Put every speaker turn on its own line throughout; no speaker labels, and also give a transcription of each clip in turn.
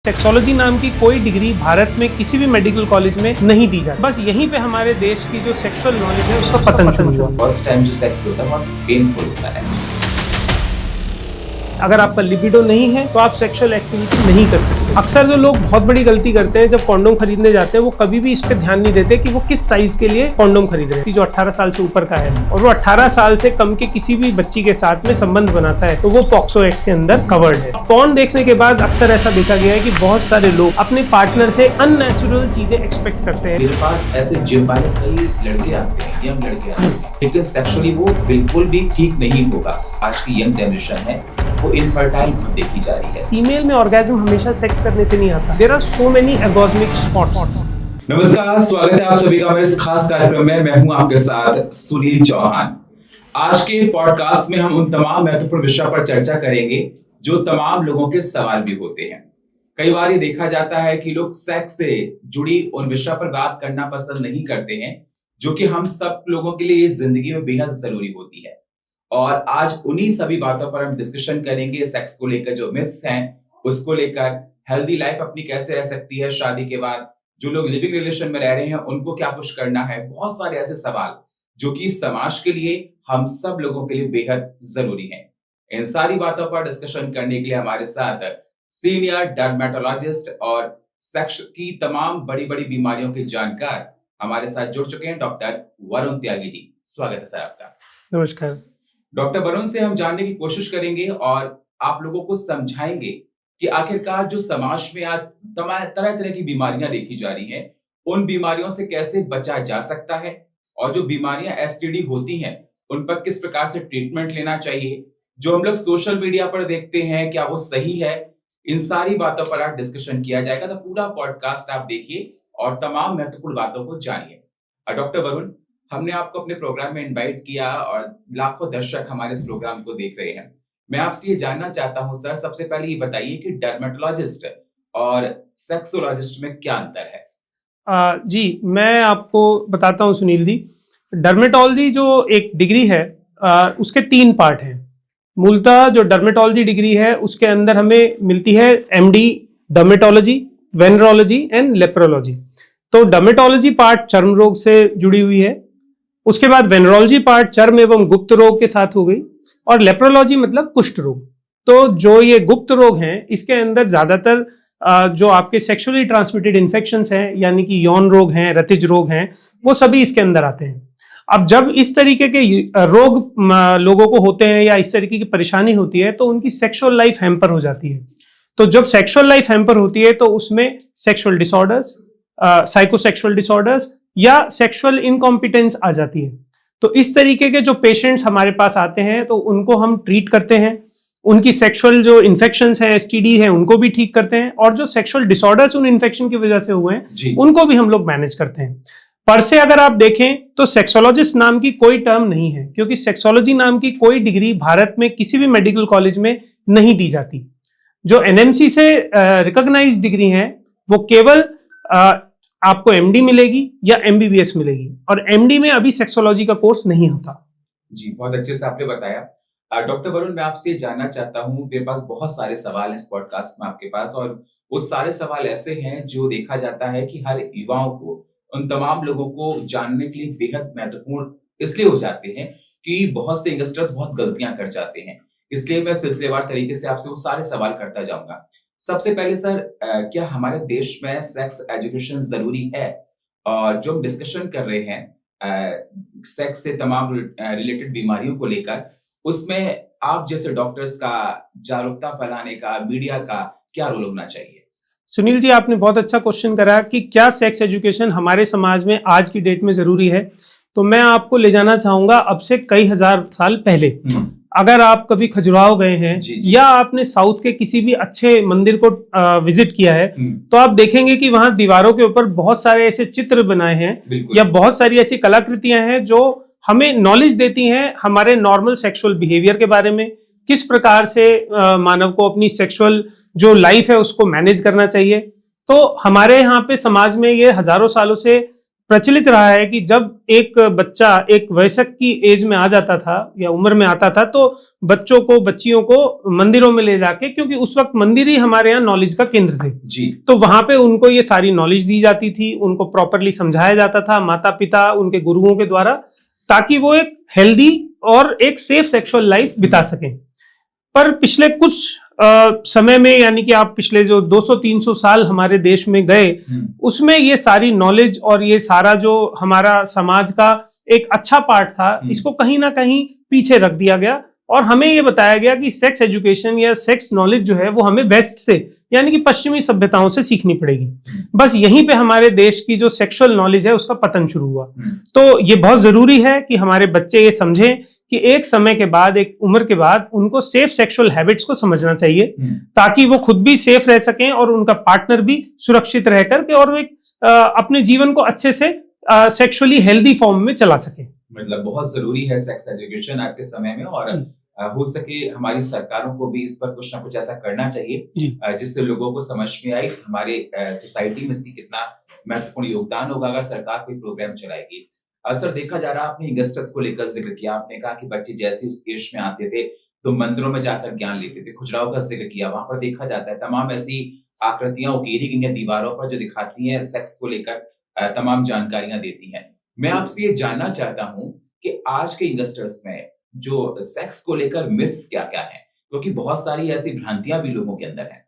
Sexology नाम की कोई डिग्री भारत में किसी भी मेडिकल कॉलेज में नहीं दी जाती। बस यहीं पे हमारे देश की जो सेक्सुअल नॉलेज है उसका पतन शुरू हुआ।
फर्स्ट टाइम जो सेक्स होता है बहुत पेनफुल होता है।
अगर आपका लिबिडो नहीं है तो आप सेक्सुअल एक्टिविटी नहीं कर सकते। अक्सर जो लोग बहुत बड़ी गलती करते हैं जब कॉन्डोम खरीदने जाते हैं वो कभी भी इस पे ध्यान नहीं देते कि वो किस साइज के लिए कॉन्डोम खरीद रहे हैं। जो 18 साल से ऊपर का है और वो 18 साल से कम के किसी भी बच्ची के साथ में संबंध बनाता है तो वो पॉक्सो एक्ट के अंदर कवर्ड है। पॉर्न देखने के बाद अक्सर ऐसा देखा गया है कि बहुत सारे लोग अपने पार्टनर से अननेचुरल चीजें एक्सपेक्ट करते हैं।
मेरे पास ऐसे जिम वाले कई लड़के आते हैं, यंग लड़के आते हैं, लेकिन सेक्सुअली वो बिल्कुल भी ठीक नहीं होगा। आज की यंग जनरेशन है वो इनफर्टाइल देखी जा रही है।
फीमेल में ऑर्गेज्म हमेशा सेक्स करने से नहीं आता। There are so many orgasmic spots.
नमस्कार, स्वागत है आप सभी का मेरे इस खास कार्यक्रम में। मैं हूं आपके साथ सुनील चौहान। आज के पॉडकास्ट में हम उन तमाम महत्वपूर्ण विषयों पर चर्चा करेंगे जो तमाम लोगों के सवाल भी होते हैं। कई बार ये देखा जाता है कि लोग सेक्स से जुड़ी उन विषयों पर बात करना पसंद नहीं करते हैं जो कि हम सब लोगों के लिए जिंदगी में बेहद जरूरी होती है। और आज उन्हीं सभी बातों पर हम डिस्कशन करेंगे। सेक्स को लेकर जो मिथ्स हैं उसको लेकर, हेल्दी लाइफ अपनी कैसे रह सकती है शादी के बाद, जो लोग लिविंग रिलेशन में रह रहे हैं उनको क्या कुछ करना है, बहुत सारे ऐसे सवाल जो कि समाज के लिए, हम सब लोगों के लिए बेहद जरूरी हैं। इन सारी बातों पर डिस्कशन करने के लिए हमारे साथ सीनियर डर्मेटोलॉजिस्ट और सेक्स की तमाम बड़ी बड़ी बीमारियों के जानकार हमारे साथ जुड़ चुके हैं, डॉक्टर वरुण त्यागी जी। स्वागत है सर आपका।
नमस्कार।
डॉक्टर वरुण से हम जानने की कोशिश करेंगे और आप लोगों को समझाएंगे कि आखिरकार जो समाज में आज तरह तरह की बीमारियां देखी जा रही हैं, उन बीमारियों से कैसे बचा जा सकता है और जो बीमारियां एसटीडी होती हैं उन पर किस प्रकार से ट्रीटमेंट लेना चाहिए। जो हम लोग सोशल मीडिया पर देखते हैं क्या वो सही है, इन सारी बातों पर आज डिस्कशन किया जाएगा। तो पूरा पॉडकास्ट आप देखिए और तमाम महत्वपूर्ण बातों को जानिए। डॉक्टर वरुण, हमने आपको अपने प्रोग्राम में इनवाइट किया और लाखों दर्शक हमारे इस प्रोग्राम को देख रहे हैं। मैं आपसे ये जानना चाहता हूं सर, सबसे पहले ये बताइए कि डर्मेटोलॉजिस्ट और सेक्सोलॉजिस्ट में क्या अंतर है?
जी, मैं आपको बताता हूँ सुनील जी। डर्मेटोलॉजी जो एक डिग्री है उसके 3 पार्ट हैं। मूलतः जो डर्मेटोलॉजी डिग्री है उसके अंदर हमें मिलती है एमडी डर्मेटोलॉजी, वेनरोलॉजी एंड लेप्रोलॉजी। तो डर्मेटोलॉजी पार्ट चर्म रोग से जुड़ी हुई है, उसके बाद वेनरोलॉजी पार्ट चर्म एवं गुप्त रोग के साथ हो गई, और लेप्रोलॉजी मतलब कुष्ठ रोग। तो जो ये गुप्त रोग हैं इसके अंदर ज्यादातर जो आपके सेक्सुअली ट्रांसमिटेड इन्फेक्शंस हैं, यानी कि यौन रोग हैं, रतिज रोग हैं, वो सभी इसके अंदर आते हैं। अब जब इस तरीके के रोग लोगों को होते हैं या इस तरीके की परेशानी होती है तो उनकी सेक्सुअल लाइफ हैम्पर हो जाती है। तो जब सेक्सुअल लाइफ हैम्पर होती है तो उसमें सेक्सुअल डिसऑर्डर्स, साइकोसेक्सुअल डिसऑर्डर्स या सेक्सुअल इनकॉम्पिटेंस आ जाती है। तो इस तरीके के जो पेशेंट्स हमारे पास आते हैं तो उनको हम ट्रीट करते हैं, उनकी सेक्सुअल जो इन्फेक्शंस हैं, एसटीडी हैं, उनको भी ठीक करते हैं, और जो सेक्सुअल डिसऑर्डर्स उन इन्फेक्शन की वजह से हुए हैं उनको भी हम लोग मैनेज करते हैं। पर से अगर आप देखें तो सेक्सोलॉजिस्ट नाम की कोई टर्म नहीं है, क्योंकि सेक्सोलॉजी नाम की कोई डिग्री भारत में किसी भी मेडिकल कॉलेज में नहीं दी जाती। जो एनएमसी से रिकॉग्नाइज्ड डिग्री है वो केवल आपको एमडी मिलेगी या एमबीबीएस मिलेगी, और एमडी में अभी सेक्सोलॉजी का कोर्स नहीं होता।
जी, बहुत अच्छे से आपने बताया। डॉक्टर वरुण, मैं आपसे जानना चाहता हूँ, मेरे पास बहुत सारे सवाल हैं इस पॉडकास्ट में आपके पास, और वो सारे सवाल ऐसे हैं जो देखा जाता है कि हर युवाओं को, उन तमाम लोगों को जानने के लिए बेहद महत्वपूर्ण इसलिए हो जाते हैं कि बहुत से यंगस्टर्स बहुत गलतियां कर जाते हैं। इसलिए मैं सिलसिलेवार तरीके से आपसे वो सारे सवाल करता जाऊंगा। सबसे पहले सर, क्या हमारे देश में सेक्स एजुकेशन जरूरी है? और जो हम डिस्कशन कर रहे हैं सेक्स से तमाम रिलेटेड बीमारियों को लेकर, उसमें आप जैसे डॉक्टर्स का जागरूकता फैलाने का, मीडिया का क्या रोल होना चाहिए?
सुनील जी, आपने बहुत अच्छा क्वेश्चन करा कि क्या सेक्स एजुकेशन हमारे समाज में आज की डेट में जरूरी है। तो मैं आपको ले जाना चाहूंगा अब से कई हजार साल पहले। अगर आप कभी खजुराहो गए हैं या आपने साउथ के किसी भी अच्छे मंदिर को विजिट किया है तो आप देखेंगे कि वहां दीवारों के ऊपर बहुत सारे ऐसे चित्र बनाए हैं या बहुत सारी ऐसी कलाकृतियां हैं जो हमें नॉलेज देती हैं हमारे नॉर्मल सेक्सुअल बिहेवियर के बारे में, किस प्रकार से मानव को अपनी सेक्सुअल जो लाइफ है उसको मैनेज करना चाहिए। तो हमारे यहाँ पे समाज में ये हजारों सालों से प्रचलित रहा है कि जब एक बच्चा एक वयस्क की एज में आ जाता था या उम्र में आता था तो बच्चों को बच्चियों को मंदिरों में ले जाके, क्योंकि उस वक्त मंदिर ही हमारे यहाँ नॉलेज का केंद्र थे
जी।
तो वहां पे उनको ये सारी नॉलेज दी जाती थी, उनको प्रॉपरली समझाया जाता था माता पिता उनके गुरुओं के द्वारा, ताकि वो एक हेल्दी और एक सेफ सेक्सुअल लाइफ बिता सकें। पर पिछले कुछ समय में, यानी कि आप पिछले जो 200-300 साल हमारे देश में गए, उसमें ये सारी नॉलेज और ये सारा जो हमारा समाज का एक अच्छा पार्ट था, इसको कहीं ना कहीं पीछे रख दिया गया और हमें ये बताया गया कि सेक्स एजुकेशन या सेक्स नॉलेज जो है वो हमें वेस्ट से, यानी कि पश्चिमी सभ्यताओं से सीखनी पड़ेगी। बस यहीं पे हमारे देश की जो सेक्सुअल नॉलेज है उसका पतन शुरू हुआ। तो ये बहुत जरूरी है कि हमारे बच्चे ये समझें कि एक समय के बाद, एक उम्र के बाद उनको सेफ सेक्सुअल हैबिट्स को समझना चाहिए, ताकि वो खुद भी सेफ रह सकें और उनका पार्टनर भी सुरक्षित रह करके और एक अपने जीवन को अच्छे से सेक्सुअली हेल्दी फॉर्म में चला सके।
मतलब बहुत जरूरी है सेक्स एजुकेशन आज के समय में, और हो सके हमारी सरकारों को भी इस पर कुछ ना कुछ ऐसा करना चाहिए जिससे लोगों को समझ में आए हमारे सोसाइटी में इसकी कितना महत्वपूर्ण योगदान होगा अगर सरकार कोई प्रोग्राम चलाएगी। सर, देखा जा रहा, आपने यंगस्टर्स को लेकर जिक्र किया, आपने कहा कि बच्चे जैसे उस एज में आते थे तो मंदिरों में जाकर ज्ञान लेते थे, खुजराओं का जिक्र किया, वहां पर देखा जाता है तमाम ऐसी आकृतियां उकेरी गई हैं दीवारों पर जो दिखाती हैं सेक्स को लेकर तमाम जानकारियां देती हैं। मैं आपसे ये जानना चाहता हूं कि आज के यंगस्टर्स में जो सेक्स को लेकर मिथ्स क्या क्या हैं, क्योंकि बहुत सारी ऐसी भ्रांतियां भी लोगों के अंदर हैं।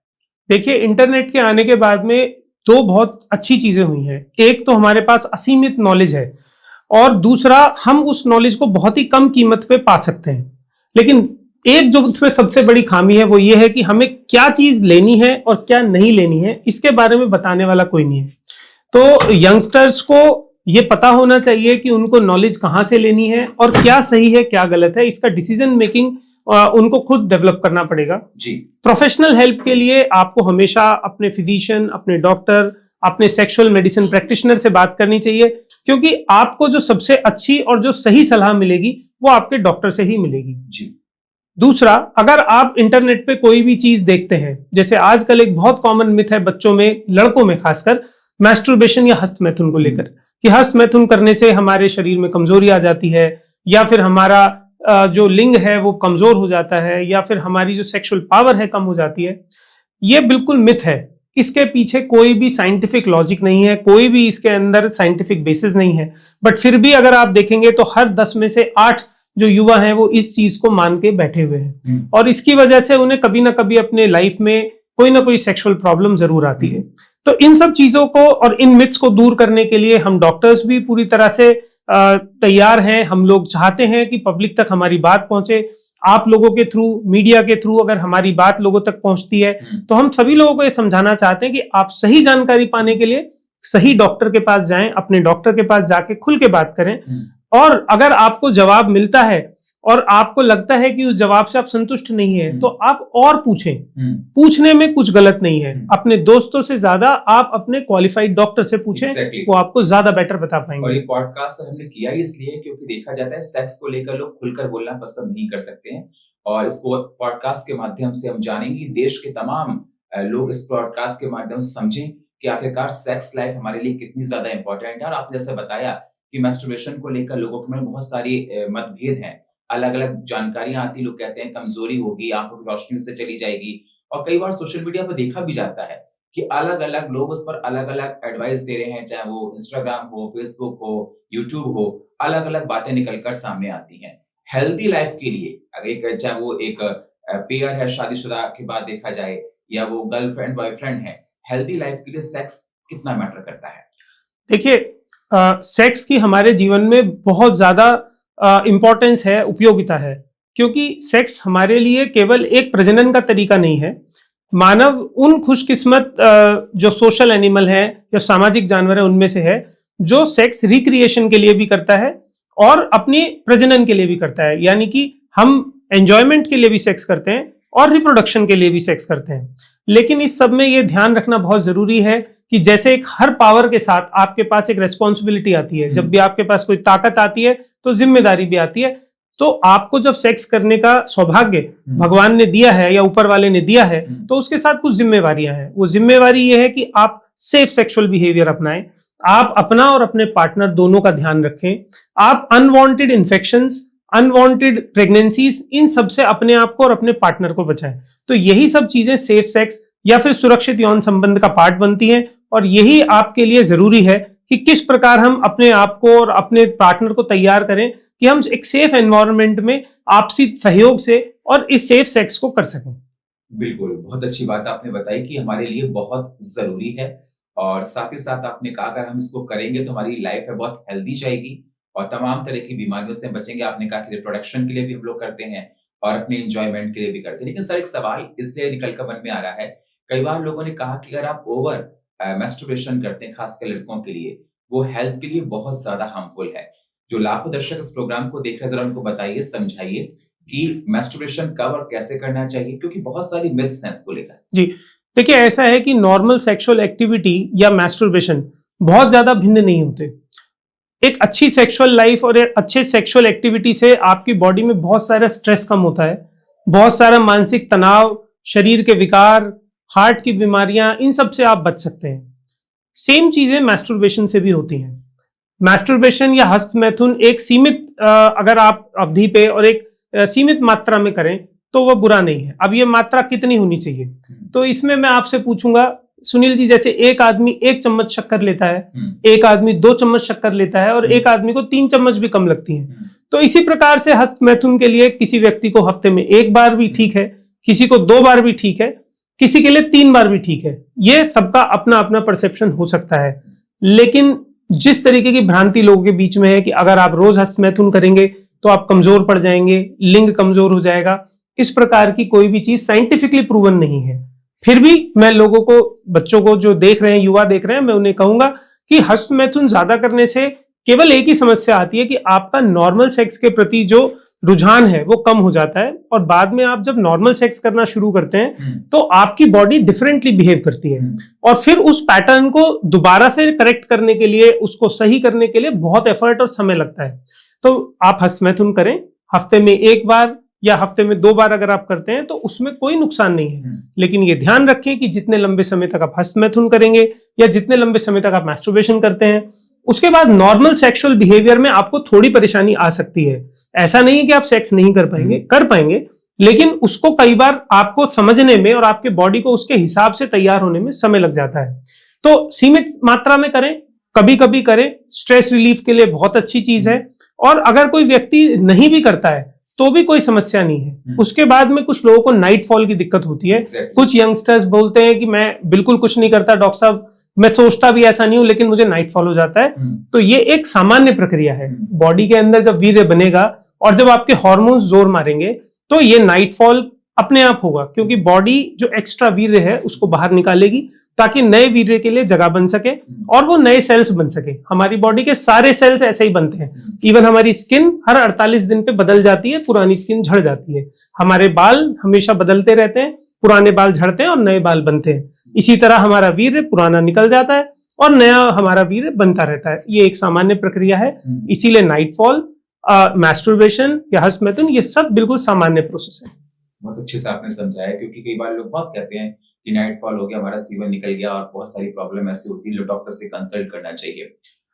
देखिए, इंटरनेट के आने के बाद में दो बहुत अच्छी चीजें हुई हैं। एक तो हमारे पास असीमित नॉलेज है और दूसरा हम उस नॉलेज को बहुत ही कम कीमत पे पा सकते हैं। लेकिन एक जो उसमें सबसे बड़ी खामी है वो ये है कि हमें क्या चीज लेनी है और क्या नहीं लेनी है, इसके बारे में बताने वाला कोई नहीं है। तो यंगस्टर्स को ये पता होना चाहिए कि उनको नॉलेज कहाँ से लेनी है और क्या सही है क्या गलत है। इसका डिसीजन मेकिंग उनको खुद डेवलप करना पड़ेगा
जी।
प्रोफेशनल हेल्प के लिए आपको हमेशा अपने फिजिशियन, अपने डॉक्टर, अपने सेक्सुअल मेडिसिन प्रैक्टिशनर से बात करनी चाहिए, क्योंकि आपको जो सबसे अच्छी और जो सही सलाह मिलेगी वो आपके डॉक्टर से ही मिलेगी
जी।
दूसरा, अगर आप इंटरनेट पे कोई भी चीज देखते हैं, जैसे आजकल एक बहुत कॉमन मिथ है बच्चों में, लड़कों में खासकर, मैस्टरबेशन या हस्तमैथुन को लेकर, कि हस्तमैथुन करने से हमारे शरीर में कमजोरी आ जाती है, या फिर हमारा जो लिंग है वो कमजोर हो जाता है, या फिर हमारी जो सेक्सुअल पावर है कम हो जाती है। ये बिल्कुल मिथ है। इसके पीछे कोई भी साइंटिफिक लॉजिक नहीं है, कोई भी इसके अंदर साइंटिफिक बेसिस नहीं है। बट फिर भी अगर आप देखेंगे तो हर 10 में से 8 जो युवा हैं वो इस चीज को मान के बैठे हुए हैं, और इसकी वजह से उन्हें कभी ना कभी अपने लाइफ में कोई ना कोई सेक्सुअल प्रॉब्लम जरूर आती है। तो इन सब चीजों को और इन मिथ्स को दूर करने के लिए हम डॉक्टर्स भी पूरी तरह से तैयार हैं। हम लोग चाहते हैं कि पब्लिक तक हमारी बात पहुंचे। आप लोगों के थ्रू, मीडिया के थ्रू अगर हमारी बात लोगों तक पहुंचती है तो हम सभी लोगों को ये समझाना चाहते हैं कि आप सही जानकारी पाने के लिए सही डॉक्टर के पास जाएं, अपने डॉक्टर के पास जाके खुल के बात करें। और अगर आपको जवाब मिलता है और आपको लगता है कि उस जवाब से आप संतुष्ट नहीं है तो आप और पूछें। पूछने में कुछ गलत नहीं है। अपने दोस्तों से ज्यादा आप अपने क्वालिफाइड डॉक्टर से पूछें।
Exactly.
वो आपको ज्यादा बेटर बता पाएंगे।
और ये पॉडकास्ट हमने किया इसलिए क्योंकि देखा जाता है सेक्स को लेकर लोग खुलकर बोलना पसंद नहीं कर सकते हैं, और इस पॉडकास्ट के माध्यम से हम जानेंगे देश के तमाम लोग इस पॉडकास्ट के माध्यम से समझें कि आखिरकार सेक्स लाइफ हमारे लिए कितनी ज्यादा इंपॉर्टेंट है। और आपने जैसे बताया कि मैस्टरबेशन को लेकर लोगों के में बहुत सारी मतभेद हैं, अलग अलग जानकारियां आती, लोग कहते हैं कमजोरी होगी, आंखों की रोशनी से चली जाएगी, और कई बार सोशल मीडिया पर देखा भी जाता है कि अलग अलग लोग उस पर अलग अलग एडवाइस दे रहे हैं, चाहे वो इंस्टाग्राम हो, फेसबुक हो, यूट्यूब हो, अलग अलग बातें निकलकर सामने आती हैं। हेल्दी लाइफ के लिए अगर चाहे वो एक पेयर है शादीशुदा के बाद देखा जाए, या वो गर्लफ्रेंड बॉयफ्रेंड है, हेल्दी लाइफ के लिए सेक्स कितना मैटर करता है?
देखिए, सेक्स की हमारे जीवन में बहुत ज्यादा इंपॉर्टेंस है, उपयोगिता है, क्योंकि सेक्स हमारे लिए केवल एक प्रजनन का तरीका नहीं है। मानव उन खुशकिस्मत जो सोशल एनिमल है या सामाजिक जानवर है उनमें से है जो सेक्स रिक्रिएशन के लिए भी करता है और अपनी प्रजनन के लिए भी करता है। यानी कि हम एंजॉयमेंट के लिए भी सेक्स करते हैं और रिप्रोडक्शन के लिए भी सेक्स करते हैं। लेकिन इस सब में ये ध्यान रखना बहुत जरूरी है कि जैसे एक हर पावर के साथ आपके पास एक रेस्पॉन्सिबिलिटी आती है। जब भी आपके पास कोई ताकत आती है तो जिम्मेदारी भी आती है। तो आपको जब सेक्स करने का सौभाग्य भगवान ने दिया है या ऊपर वाले ने दिया है तो उसके साथ कुछ जिम्मेवारियां हैं। वो जिम्मेवारी ये है कि आप सेफ सेक्सुअल बिहेवियर अपनाएं, आप अपना और अपने पार्टनर दोनों का ध्यान रखें। आप अनवांटेड इन्फेक्शंस, अनवांटेड प्रेगनेंसीज, इन सब से अपने आप को और अपने पार्टनर को बचाएं। तो यही सब चीजें सेफ सेक्स या फिर सुरक्षित यौन संबंध का पार्ट बनती हैं, और यही आपके लिए जरूरी है कि किस प्रकार हम अपने आप को और अपने पार्टनर को तैयार करें कि हम एक सेफ एनवायरनमेंट में आपसी सहयोग से और इस सेफ सेक्स को कर सकें।
बिल्कुल, बहुत अच्छी बात आपने बताई कि हमारे लिए बहुत जरूरी है, और साथ ही साथ आपने कहा अगर हम इसको करेंगे तो हमारी लाइफ है बहुत हेल्दी जाएगी और तमाम तरह की बीमारियों से बचेंगे। आपने कहा कि रिप्रोडक्शन के लिए भी हम लोग करते हैं और अपने एंजॉयमेंट के लिए भी करते हैं। लेकिन सर, एक सवाल इसलिए निकल कर मन में आ रहा है, कई बार लोगों ने कहा कि अगर आप ओवर मैस्टरबेशन करते हैं, खासकर लड़कों के लिए, वो हेल्थ के लिए बहुत ज्यादा हार्मफुल है। जो लाखों दर्शक इस प्रोग्राम को देख रहे हैं, जरा उनको बताइए, समझाइए कि मैस्टरबेशन कब और कैसे करना चाहिए, क्योंकि बहुत सारी मिथ्स हैं इसको लेकर।
जी, देखिए, ऐसा है कि नॉर्मल सेक्सुअल एक्टिविटी या मैस्टरबेशन बहुत ज्यादा भिन्न नहीं होते। एक अच्छी सेक्सुअल लाइफ और एक अच्छे सेक्सुअल एक्टिविटी से आपकी बॉडी में बहुत सारा स्ट्रेस कम होता है, बहुत सारा मानसिक तनाव, शरीर के विकार, हार्ट की बीमारियां, इन सब से आप बच सकते हैं। सेम चीजें मैस्टरबेशन से भी होती हैं। मैस्टरबेशन या हस्त मैथुन एक सीमित अगर आप अवधि पे और एक सीमित मात्रा में करें तो वह बुरा नहीं है। अब ये मात्रा कितनी होनी चाहिए, तो इसमें मैं आपसे पूछूंगा सुनील जी, जैसे एक आदमी 1 चम्मच शक्कर लेता है, एक आदमी 2 चम्मच शक्कर लेता है और एक आदमी को 3 चम्मच भी कम लगती है। तो इसी प्रकार से हस्त मैथुन के लिए किसी व्यक्ति को हफ्ते में 1 बार भी ठीक है, किसी को 2 बार भी ठीक है, किसी के लिए 3 बार भी ठीक है। ये सबका अपना अपना परसेप्शन हो सकता है। लेकिन जिस तरीके की भ्रांति लोगों के बीच में है कि अगर आप रोज हस्त मैथुन करेंगे तो आप कमजोर पड़ जाएंगे, लिंग कमजोर हो जाएगा, इस प्रकार की कोई भी चीज साइंटिफिकली प्रूवन नहीं है। फिर भी मैं लोगों को, बच्चों को जो देख रहे हैं, युवा देख रहे हैं, मैं उन्हें कहूंगा कि हस्त मैथुन ज्यादा करने से केवल एक ही समस्या आती है कि आपका नॉर्मल सेक्स के प्रति जो रुझान है वो कम हो जाता है, और बाद में आप जब नॉर्मल सेक्स करना शुरू करते हैं तो आपकी बॉडी डिफरेंटली बिहेव करती है, और फिर उस पैटर्न को दोबारा से करेक्ट करने के लिए, उसको सही करने के लिए बहुत एफर्ट और समय लगता है। तो आप हस्त मैथुन करें, हफ्ते में 1 बार या हफ्ते में 2 बार अगर आप करते हैं तो उसमें कोई नुकसान नहीं है। लेकिन ये ध्यान रखें कि जितने लंबे समय तक आप हस्त मैथुन करेंगे या जितने लंबे समय तक आप मैस्टरबेशन करते हैं, उसके बाद नॉर्मल सेक्सुअल बिहेवियर में आपको थोड़ी परेशानी आ सकती है। ऐसा नहीं है कि आप सेक्स नहीं कर पाएंगे, कर पाएंगे, लेकिन उसको कई बार आपको समझने में और आपके बॉडी को उसके हिसाब से तैयार होने में समय लग जाता है। तो सीमित मात्रा में करें, कभी कभी करें, स्ट्रेस रिलीफ के लिए बहुत अच्छी चीज है। और अगर कोई व्यक्ति नहीं भी करता है तो भी कोई समस्या नहीं है। उसके बाद में कुछ लोगों को नाइट फॉल की दिक्कत होती है। कुछ यंगस्टर्स बोलते हैं कि मैं बिल्कुल कुछ नहीं करता डॉक्टर साहब, मैं सोचता भी ऐसा नहीं हूं, लेकिन मुझे नाइट फॉल हो जाता है। तो ये एक सामान्य प्रक्रिया है। बॉडी के अंदर जब वीर्य बनेगा और जब आपके हार्मोन्स जोर मारेंगे तो ये नाइट फॉल अपने आप होगा, क्योंकि बॉडी जो एक्स्ट्रा वीर्य है उसको बाहर निकालेगी ताकि नए वीर्य के लिए जगह बन सके और वो नए सेल्स बन सके। हमारी बॉडी के सारे सेल्स ऐसे ही बनते हैं। इवन हमारी स्किन हर 48 दिन पे बदल जाती है, पुरानी स्किन झड़ जाती है। हमारे बाल हमेशा बदलते रहते हैं, पुराने बाल झड़ते हैं और नए बाल बनते हैं। इसी तरह हमारा वीर्य पुराना निकल जाता है और नया हमारा वीर्य बनता रहता है। ये एक सामान्य प्रक्रिया है। इसीलिए नाइट फॉल, मैस्टरबेशन या हस्त मैथुन, ये सब बिल्कुल सामान्य प्रोसेस है।
बहुत अच्छे से आपने समझाया, क्योंकि कई बार लोग बहुत कहते हैं कि नाइट फॉल हो गया, हमारा सीवन निकल गया, और बहुत सारी प्रॉब्लम ऐसी होती है, डॉक्टर से कंसल्ट करना चाहिए।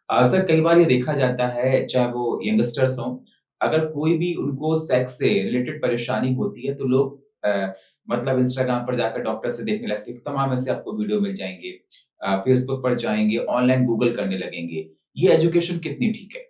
सर, कई बार ये देखा जाता है, चाहे वो यंगस्टर्स हों, अगर कोई भी उनको सेक्स से रिलेटेड परेशानी होती है तो लोग मतलब इंस्टाग्राम पर जाकर डॉक्टर से देखने लगते हैं, तमाम ऐसे आपको वीडियो मिल जाएंगे, फेसबुक पर जाएंगे, ऑनलाइन गूगल करने लगेंगे। ये एजुकेशन कितनी ठीक है?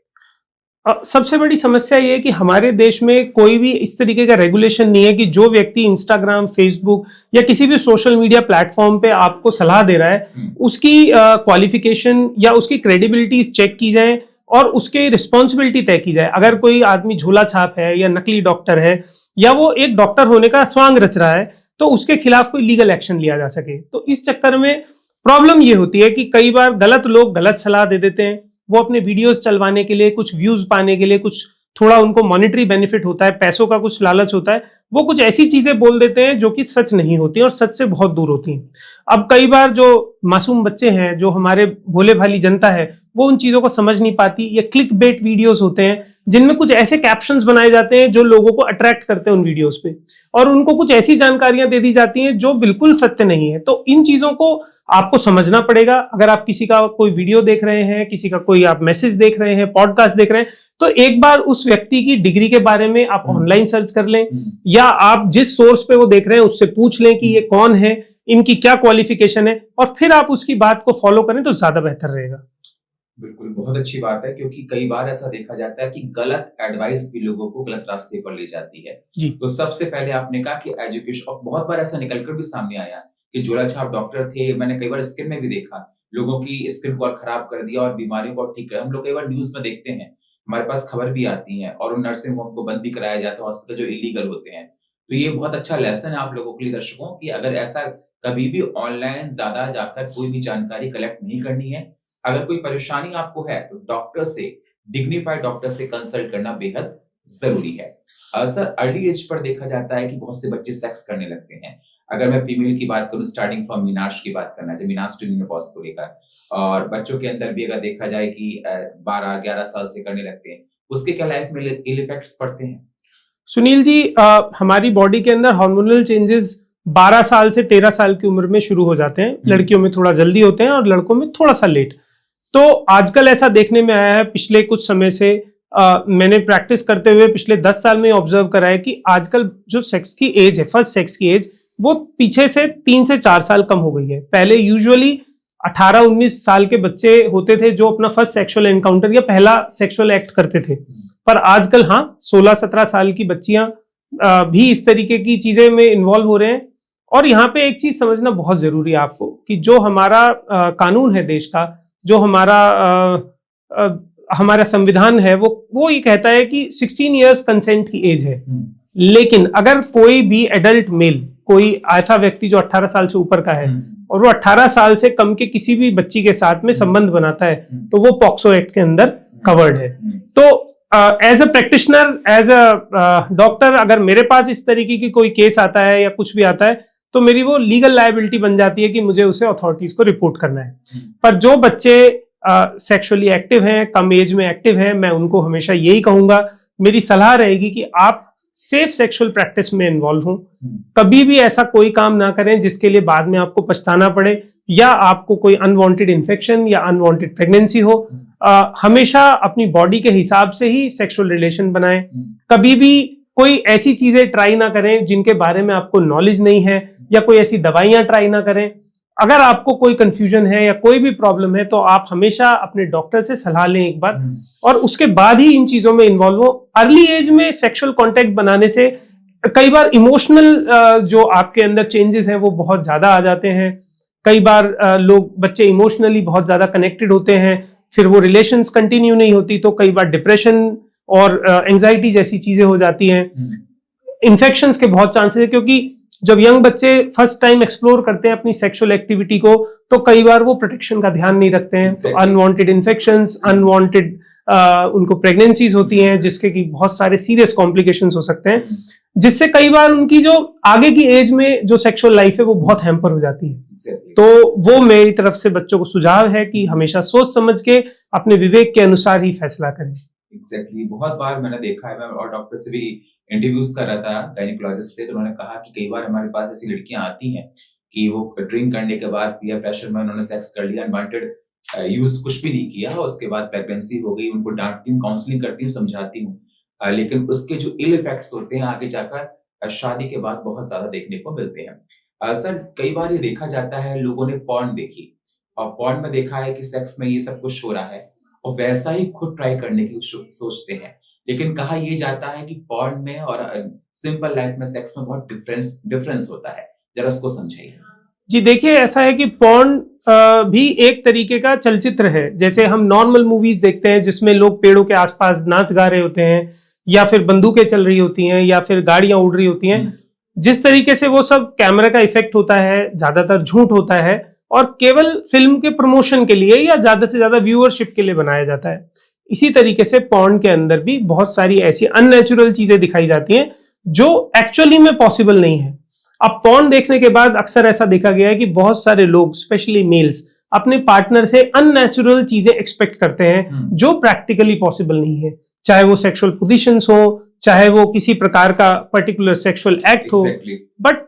सबसे बड़ी समस्या ये है कि हमारे देश में कोई भी इस तरीके का रेगुलेशन नहीं है कि जो व्यक्ति इंस्टाग्राम, फेसबुक या किसी भी सोशल मीडिया प्लेटफॉर्म पे आपको सलाह दे रहा है उसकी क्वालिफिकेशन या उसकी क्रेडिबिलिटी चेक की जाए और उसकी रिस्पॉन्सिबिलिटी तय की जाए। अगर कोई आदमी झोला छाप है या नकली डॉक्टर है या वो एक डॉक्टर होने का स्वांग रच रहा है तो उसके खिलाफ कोई लीगल एक्शन लिया जा सके। तो इस चक्कर में प्रॉब्लम ये होती है कि कई बार गलत लोग गलत सलाह दे देते हैं। वो अपने वीडियोस चलवाने के लिए, कुछ व्यूज पाने के लिए, कुछ थोड़ा उनको मॉनेटरी बेनिफिट होता है, पैसों का कुछ लालच होता है, वो कुछ ऐसी चीजें बोल देते हैं जो कि सच नहीं होती और सच से बहुत दूर होती हैं। अब कई बार जो मासूम बच्चे हैं, जो हमारे भोले भाली जनता है, वो उन चीजों को समझ नहीं पाती। ये क्लिक बेट वीडियोस होते हैं जिनमें कुछ ऐसे कैप्शंस बनाए जाते हैं जो लोगों को अट्रैक्ट करते हैं उन वीडियोस पे, और उनको कुछ ऐसी जानकारियां दे दी जाती हैं जो बिल्कुल सत्य नहीं है। तो इन चीजों को आपको समझना पड़ेगा। अगर आप किसी का कोई वीडियो देख रहे हैं, किसी का कोई आप मैसेज देख रहे हैं, पॉडकास्ट देख रहे हैं, तो एक बार उस व्यक्ति की डिग्री के बारे में आप ऑनलाइन सर्च कर लें, या आप जिस सोर्स पे वो देख रहे हैं उससे पूछ लें कि ये कौन है, इनकी क्या क्वालिफिकेशन है, और फिर आप उसकी बात को फॉलो करें तो ज्यादा बेहतर रहेगा।
बिल्कुल, बहुत अच्छी बात है, क्योंकि कई बार ऐसा देखा जाता है कि गलत एडवाइस भी लोगों को गलत रास्ते पर ले जाती है
जी।
तो सबसे पहले आपने कहा कि एजुकेशन, और बहुत बार ऐसा निकलकर भी सामने आया कि झोला छाप डॉक्टर थे। मैंने कई बार स्किन में भी देखा, लोगों की स्किन को खराब कर दिया और बीमारियों को ठीक कर। हम लोग कई बार न्यूज में देखते हैं, हमारे पास खबर भी आती है, और उन नर्सिंग होम को बंद भी कराया जाता है, हॉस्पिटल जो इलीगल होते हैं। तो ये बहुत अच्छा लेसन है आप लोगों के लिए, दर्शकों, कि अगर ऐसा कभी भी ऑनलाइन ज्यादा जाकर कोई भी जानकारी कलेक्ट नहीं करनी है। अगर कोई परेशानी आपको है तो डॉक्टर से, डिग्निफाइड डॉक्टर से कंसल्ट करना बेहद जरूरी है। सर, अर्ली एज पर देखा जाता है कि बहुत से बच्चे सेक्स करने लगते हैं। अगर मैं फीमेल की बात करूं, स्टार्टिंग फ्रॉम मीनार्श की बात करना चाहिए, मीनार्श टू मेनोपॉज को लेकर, और बच्चों के अंदर भी अगर देखा जाए कि 12-11 साल से करने लगते हैं, उसके क्या लाइफ में इल इफेक्ट्स पड़ते हैं?
सुनील जी, हमारी बॉडी के अंदर हार्मोनल चेंजेस 12 साल से 13 साल की उम्र में शुरू हो जाते हैं। लड़कियों में थोड़ा जल्दी होते हैं और लड़कों में थोड़ा सा लेट। तो आजकल ऐसा देखने में आया है, पिछले कुछ समय से मैंने प्रैक्टिस करते हुए पिछले 10 साल में ऑब्जर्व करा है कि आजकल जो सेक्स की एज है, फर्स्ट सेक्स की एज, वो पीछे से 3 से 4 साल कम हो गई है। पहले यूजुअली 18-19 साल के बच्चे होते थे जो अपना फर्स्ट सेक्सुअल एनकाउंटर या पहला सेक्सुअल एक्ट करते थे, पर आजकल 16-17 साल की बच्चियां भी इस तरीके की चीजें में इन्वॉल्व हो रहे हैं। और यहाँ पे एक चीज समझना बहुत जरूरी है आपको, कि जो हमारा कानून है देश का, जो हमारा संविधान है, वो ये कहता है कि 16 इयर्स कंसेंट की एज है। लेकिन अगर कोई भी एडल्ट मेल, कोई ऐसा व्यक्ति जो 18 साल से ऊपर का है और वो 18 साल से कम के किसी भी बच्ची के साथ में संबंध बनाता है, तो वो पॉक्सो एक्ट के अंदर कवर्ड है। तो as a practitioner, as a doctor, अगर मेरे पास इस तरीके की कोई केस आता है या कुछ भी आता है, तो मेरी वो लीगल लायबिलिटी बन जाती है कि मुझे उसे अथॉरिटीज को रिपोर्ट करना है। पर जो बच्चे सेक्सुअली एक्टिव हैं, कम एज में एक्टिव हैं, मैं उनको हमेशा यही कहूंगा, मेरी सलाह रहेगी कि आप सेफ सेक्सुअल प्रैक्टिस में इन्वॉल्व हों। कभी भी ऐसा कोई काम ना करें जिसके लिए बाद में आपको पछताना पड़े, या आपको कोई अनवांटेड इन्फेक्शन या अनवांटेड प्रेगनेंसी हो। हमेशा अपनी बॉडी के हिसाब से ही सेक्सुअल रिलेशन बनाएं। कभी भी कोई ऐसी चीजें ट्राई ना करें जिनके बारे में आपको नॉलेज नहीं है, या कोई ऐसी दवाइयां ट्राई ना करें। अगर आपको कोई कंफ्यूजन है या कोई भी प्रॉब्लम है, तो आप हमेशा अपने डॉक्टर से सलाह लें एक बार, और उसके बाद ही इन चीजों में इन्वॉल्व हो। अर्ली एज में सेक्सुअल कांटेक्ट बनाने से कई बार इमोशनल जो आपके अंदर चेंजेस हैं वो बहुत ज्यादा आ जाते हैं। कई बार बच्चे इमोशनली बहुत ज्यादा कनेक्टेड होते हैं, फिर वो रिलेशंस कंटिन्यू नहीं होती, तो कई बार डिप्रेशन और एंजाइटी जैसी चीजें हो जाती हैं। इन्फेक्शंस के बहुत चांसेस है, क्योंकि जब यंग बच्चे फर्स्ट टाइम एक्सप्लोर करते हैं अपनी सेक्सुअल एक्टिविटी को, तो कई बार वो प्रोटेक्शन का ध्यान नहीं रखते हैं। तो अनवांटेड इन्फेक्शंस, अनवांटेड उनको प्रेगनेंसीज होती हैं, जिसके की बहुत सारे सीरियस कॉम्प्लिकेशंस हो सकते हैं, जिससे कई बार उनकी जो आगे की एज में जो सेक्सुअल लाइफ है वो बहुत हैम्पर हो जाती है। तो वो मेरी तरफ से बच्चों को सुझाव है कि हमेशा सोच समझ के अपने विवेक के अनुसार ही फैसला करें।
एग्जैक्टली, बहुत बार मैंने देखा है, मैं और डॉक्टर से भी इंटरव्यूज कर रहा था, गायनिकोलॉजिस्ट से, तो उन्होंने कहा कि कई बार हमारे पास ऐसी लड़कियां आती हैं कि वो ड्रिंक करने के बाद पीयर प्रेशर में उन्होंने सेक्स कर लिया, अनवांटेड यूज कुछ भी नहीं किया, और उसके बाद प्रेगनेंसी हो गई। उनको डांटती हूँ, काउंसलिंग करती हूँ, समझाती हूँ, लेकिन उसके जो इल इफेक्ट्स होते हैं आगे जाकर शादी के बाद बहुत ज्यादा देखने को मिलते हैं। सर, कई बार ये देखा जाता है, लोगों ने पॉर्न देखी और पॉर्न में देखा है कि सेक्स में ये सब कुछ हो रहा है, और वैसा ही खुद ट्राई करने की सोचते हैं। लेकिन कहा यह जाता है कि पॉर्न में और सिंपल लाइफ में सेक्स में बहुत डिफरेंस होता है, जरा उसको समझाइए।
जी देखिए, ऐसा है कि पॉर्न भी एक तरीके का चलचित्र है। जैसे हम नॉर्मल मूवीज देखते हैं जिसमें लोग पेड़ों के आसपास नाच गा रहे होते हैं, या फिर बंदूकें चल रही होती हैं, या फिर गाड़ियां उड़ रही होती हैं, जिस तरीके से वो सब कैमरा का इफेक्ट होता है, ज्यादातर झूठ होता है और केवल फिल्म के प्रमोशन के लिए या ज्यादा से ज्यादा व्यूअरशिप के लिए बनाया जाता है। इसी तरीके से पॉर्न के अंदर भी बहुत सारी ऐसी अननेचुरल चीजें दिखाई जाती हैं जो एक्चुअली में पॉसिबल नहीं है। अब पॉर्न देखने के बाद अक्सर ऐसा देखा गया है कि बहुत सारे लोग स्पेशली मेल्स अपने पार्टनर से अननेचुरल चीजें एक्सपेक्ट करते हैं जो प्रैक्टिकली पॉसिबल नहीं है, चाहे वो सेक्सुअल पोजीशंस हो, चाहे वो किसी प्रकार का पर्टिकुलर सेक्सुअल एक्ट हो। बट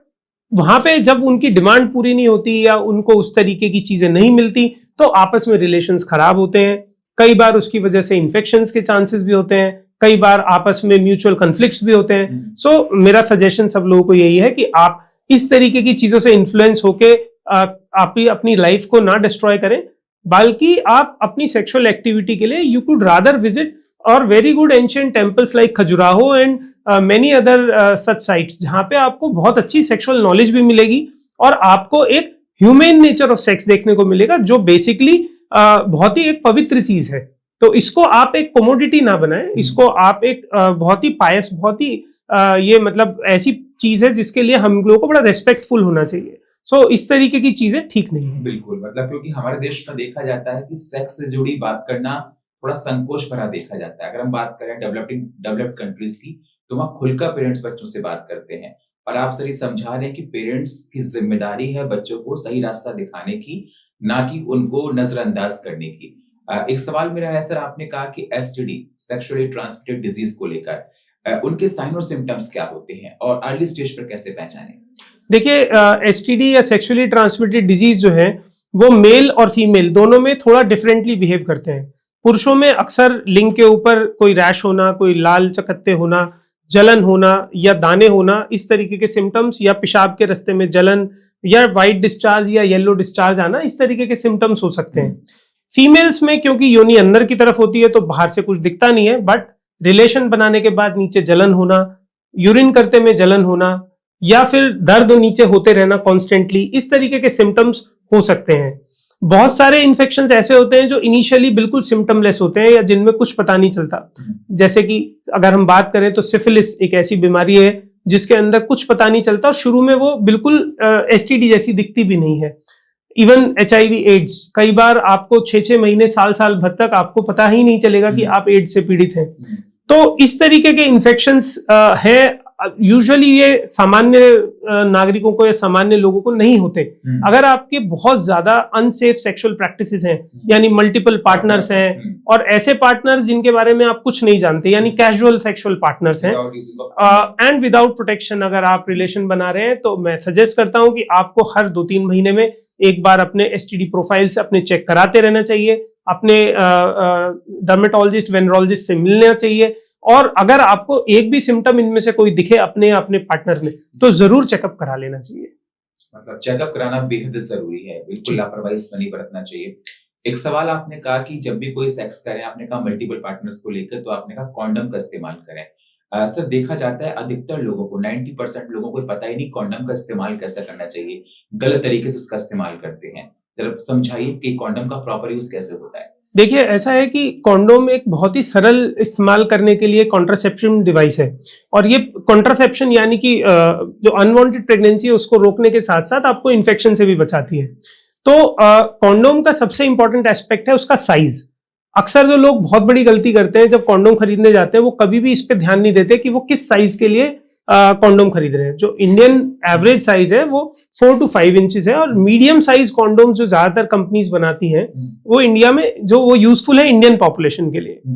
वहां पे जब उनकी डिमांड पूरी नहीं होती या उनको उस तरीके की चीजें नहीं मिलती तो आपस में रिलेशंस खराब होते हैं। कई बार उसकी वजह से इन्फेक्शंस के चांसेस भी होते हैं, कई बार आपस में म्यूचुअल कन्फ्लिक्ट्स भी होते हैं। सो मेरा सजेशन सब लोगों को यही है कि आप इस तरीके की चीजों से इन्फ्लुएंस होके आप अपनी लाइफ को ना डिस्ट्रॉय करें, बल्कि आप अपनी सेक्सुअल एक्टिविटी के लिए यू कुड रादर विजिट और very good ancient temples like Khajuraho and many other such sites, जहां पे आपको बहुत अच्छी सेक्सुअल नॉलेज भी मिलेगी और आपको एक ह्यूमन नेचर ऑफ सेक्स देखने को मिलेगा जो बेसिकली बहुत ही एक पवित्र चीज है। तो इसको आप एक कमोडिटी ना बनाएं, इसको आप एक बहुत ही पायस, बहुत ही ये मतलब ऐसी चीज है जिसके लिए हम लोगों को बड़ा रेस्पेक्टफुल होना चाहिए। सो इस तरीके की चीजें ठीक नहीं है।
बिल्कुल, मतलब क्योंकि हमारे देश में देखा जाता है कि सेक्स से जुड़ी बात करना थोड़ा संकोच भरा देखा जाता है। अगर हम बात करें डेवलप्ड कंट्रीज की, तो वहाँ खुलकर पेरेंट्स बच्चों से बात करते हैं और आप सर ये समझा रहे हैं कि पेरेंट्स की जिम्मेदारी है बच्चों को सही रास्ता दिखाने की, ना कि उनको नजरअंदाज करने की। एक सवाल मेरा है सर, आपने कहा कि एसटीडी सेक्सुअली ट्रांसमिटेड डिजीज को लेकर उनके साइन और सिम्टम्स क्या होते हैं और अर्ली स्टेज पर कैसे पहचानें?
देखिए, एसटीडी या सेक्सुअली ट्रांसमिटेड डिजीज जो है वो मेल और फीमेल दोनों में थोड़ा डिफरेंटली बिहेव करते हैं। पुरुषों में अक्सर लिंग के ऊपर कोई रैश होना, कोई लाल चकत्ते होना, जलन होना या दाने होना, इस तरीके के सिम्टम्स, या पेशाब के रास्ते में जलन या व्हाइट डिस्चार्ज या येलो डिस्चार्ज आना, इस तरीके के सिम्टम्स हो सकते हैं। फीमेल्स में क्योंकि योनि अंदर की तरफ होती है तो बाहर से कुछ दिखता नहीं है, बट रिलेशन बनाने के बाद नीचे जलन होना, यूरिन करते में जलन होना या फिर दर्द नीचे होते रहना कॉन्स्टेंटली, इस तरीके के सिम्टम्स हो सकते हैं। बहुत सारे इन्फेक्शंस ऐसे होते हैं जो इनिशियली बिल्कुल सिम्टमलेस होते हैं या जिनमें कुछ पता नहीं चलता। जैसे कि अगर हम बात करें तो सिफिलिस एक ऐसी बीमारी है जिसके अंदर कुछ पता नहीं चलता और शुरू में वो बिल्कुल एसटीडी जैसी दिखती भी नहीं है। इवन HIV एड्स, कई बार आपको 6-6 महीने साल भर तक आपको पता ही नहीं चलेगा कि आप एड्स से पीड़ित हैं। तो इस तरीके के इन्फेक्शंस है, यूजुअली ये सामान्य नागरिकों को या सामान्य लोगों को नहीं होते। अगर आपके बहुत ज्यादा अनसेफ सेक्सुअल प्रैक्टिसेस हैं, यानी मल्टीपल पार्टनर्स हैं और ऐसे पार्टनर्स जिनके बारे में आप कुछ नहीं जानते, यानी कैजुअल सेक्सुअल पार्टनर्स हैं एंड विदाउट प्रोटेक्शन अगर आप रिलेशन बना रहे हैं, तो मैं सजेस्ट करता हूं कि आपको हर 2-3 महीने में एक बार अपने एसटीडी प्रोफाइल से अपने चेक कराते रहना चाहिए, अपने डर्मेटोलॉजिस्ट वेनरोलॉजिस्ट से मिलना चाहिए और अगर आपको एक भी सिम्टम इनमें से कोई दिखे अपने पार्टनर में तो जरूर चेकअप करा लेना चाहिए।
मतलब चेकअप कराना बेहद जरूरी है, बिल्कुल लापरवाही इसमें नहीं बरतना चाहिए। एक सवाल आपने कहा कि जब भी कोई सेक्स करें, आपने कहा मल्टीपल पार्टनर्स को लेकर, तो आपने कहा कॉन्डम का इस्तेमाल करें। सर देखा जाता है अधिकतर लोगों को 90% लोगों को पता ही नहीं कॉन्डम का इस्तेमाल कैसे करना चाहिए, गलत तरीके से उसका इस्तेमाल करते हैं। जरा समझाइए कि कॉन्डम का प्रॉपर यूज कैसे होता है।
देखिए, ऐसा है कि कॉन्डोम एक बहुत ही सरल इस्तेमाल करने के लिए कॉन्ट्रासेप्शन डिवाइस है और ये कॉन्ट्रासेप्शन यानी कि जो अनवांटेड प्रेगनेंसी है उसको रोकने के साथ साथ आपको इन्फेक्शन से भी बचाती है। तो कॉन्डोम का सबसे इंपॉर्टेंट एस्पेक्ट है उसका साइज। अक्सर जो लोग बहुत बड़ी गलती करते हैं जब कॉन्डोम खरीदने जाते हैं, वो कभी भी इस पे ध्यान नहीं देते कि वो किस साइज के लिए कॉन्डोम खरीद रहे हैं। जो इंडियन एवरेज साइज है वो 4 to 5 इंचेस है और मीडियम साइज कॉन्डोम जो ज्यादातर कंपनीज बनाती हैं वो इंडिया में जो वो यूजफुल है इंडियन पॉपुलेशन के लिए।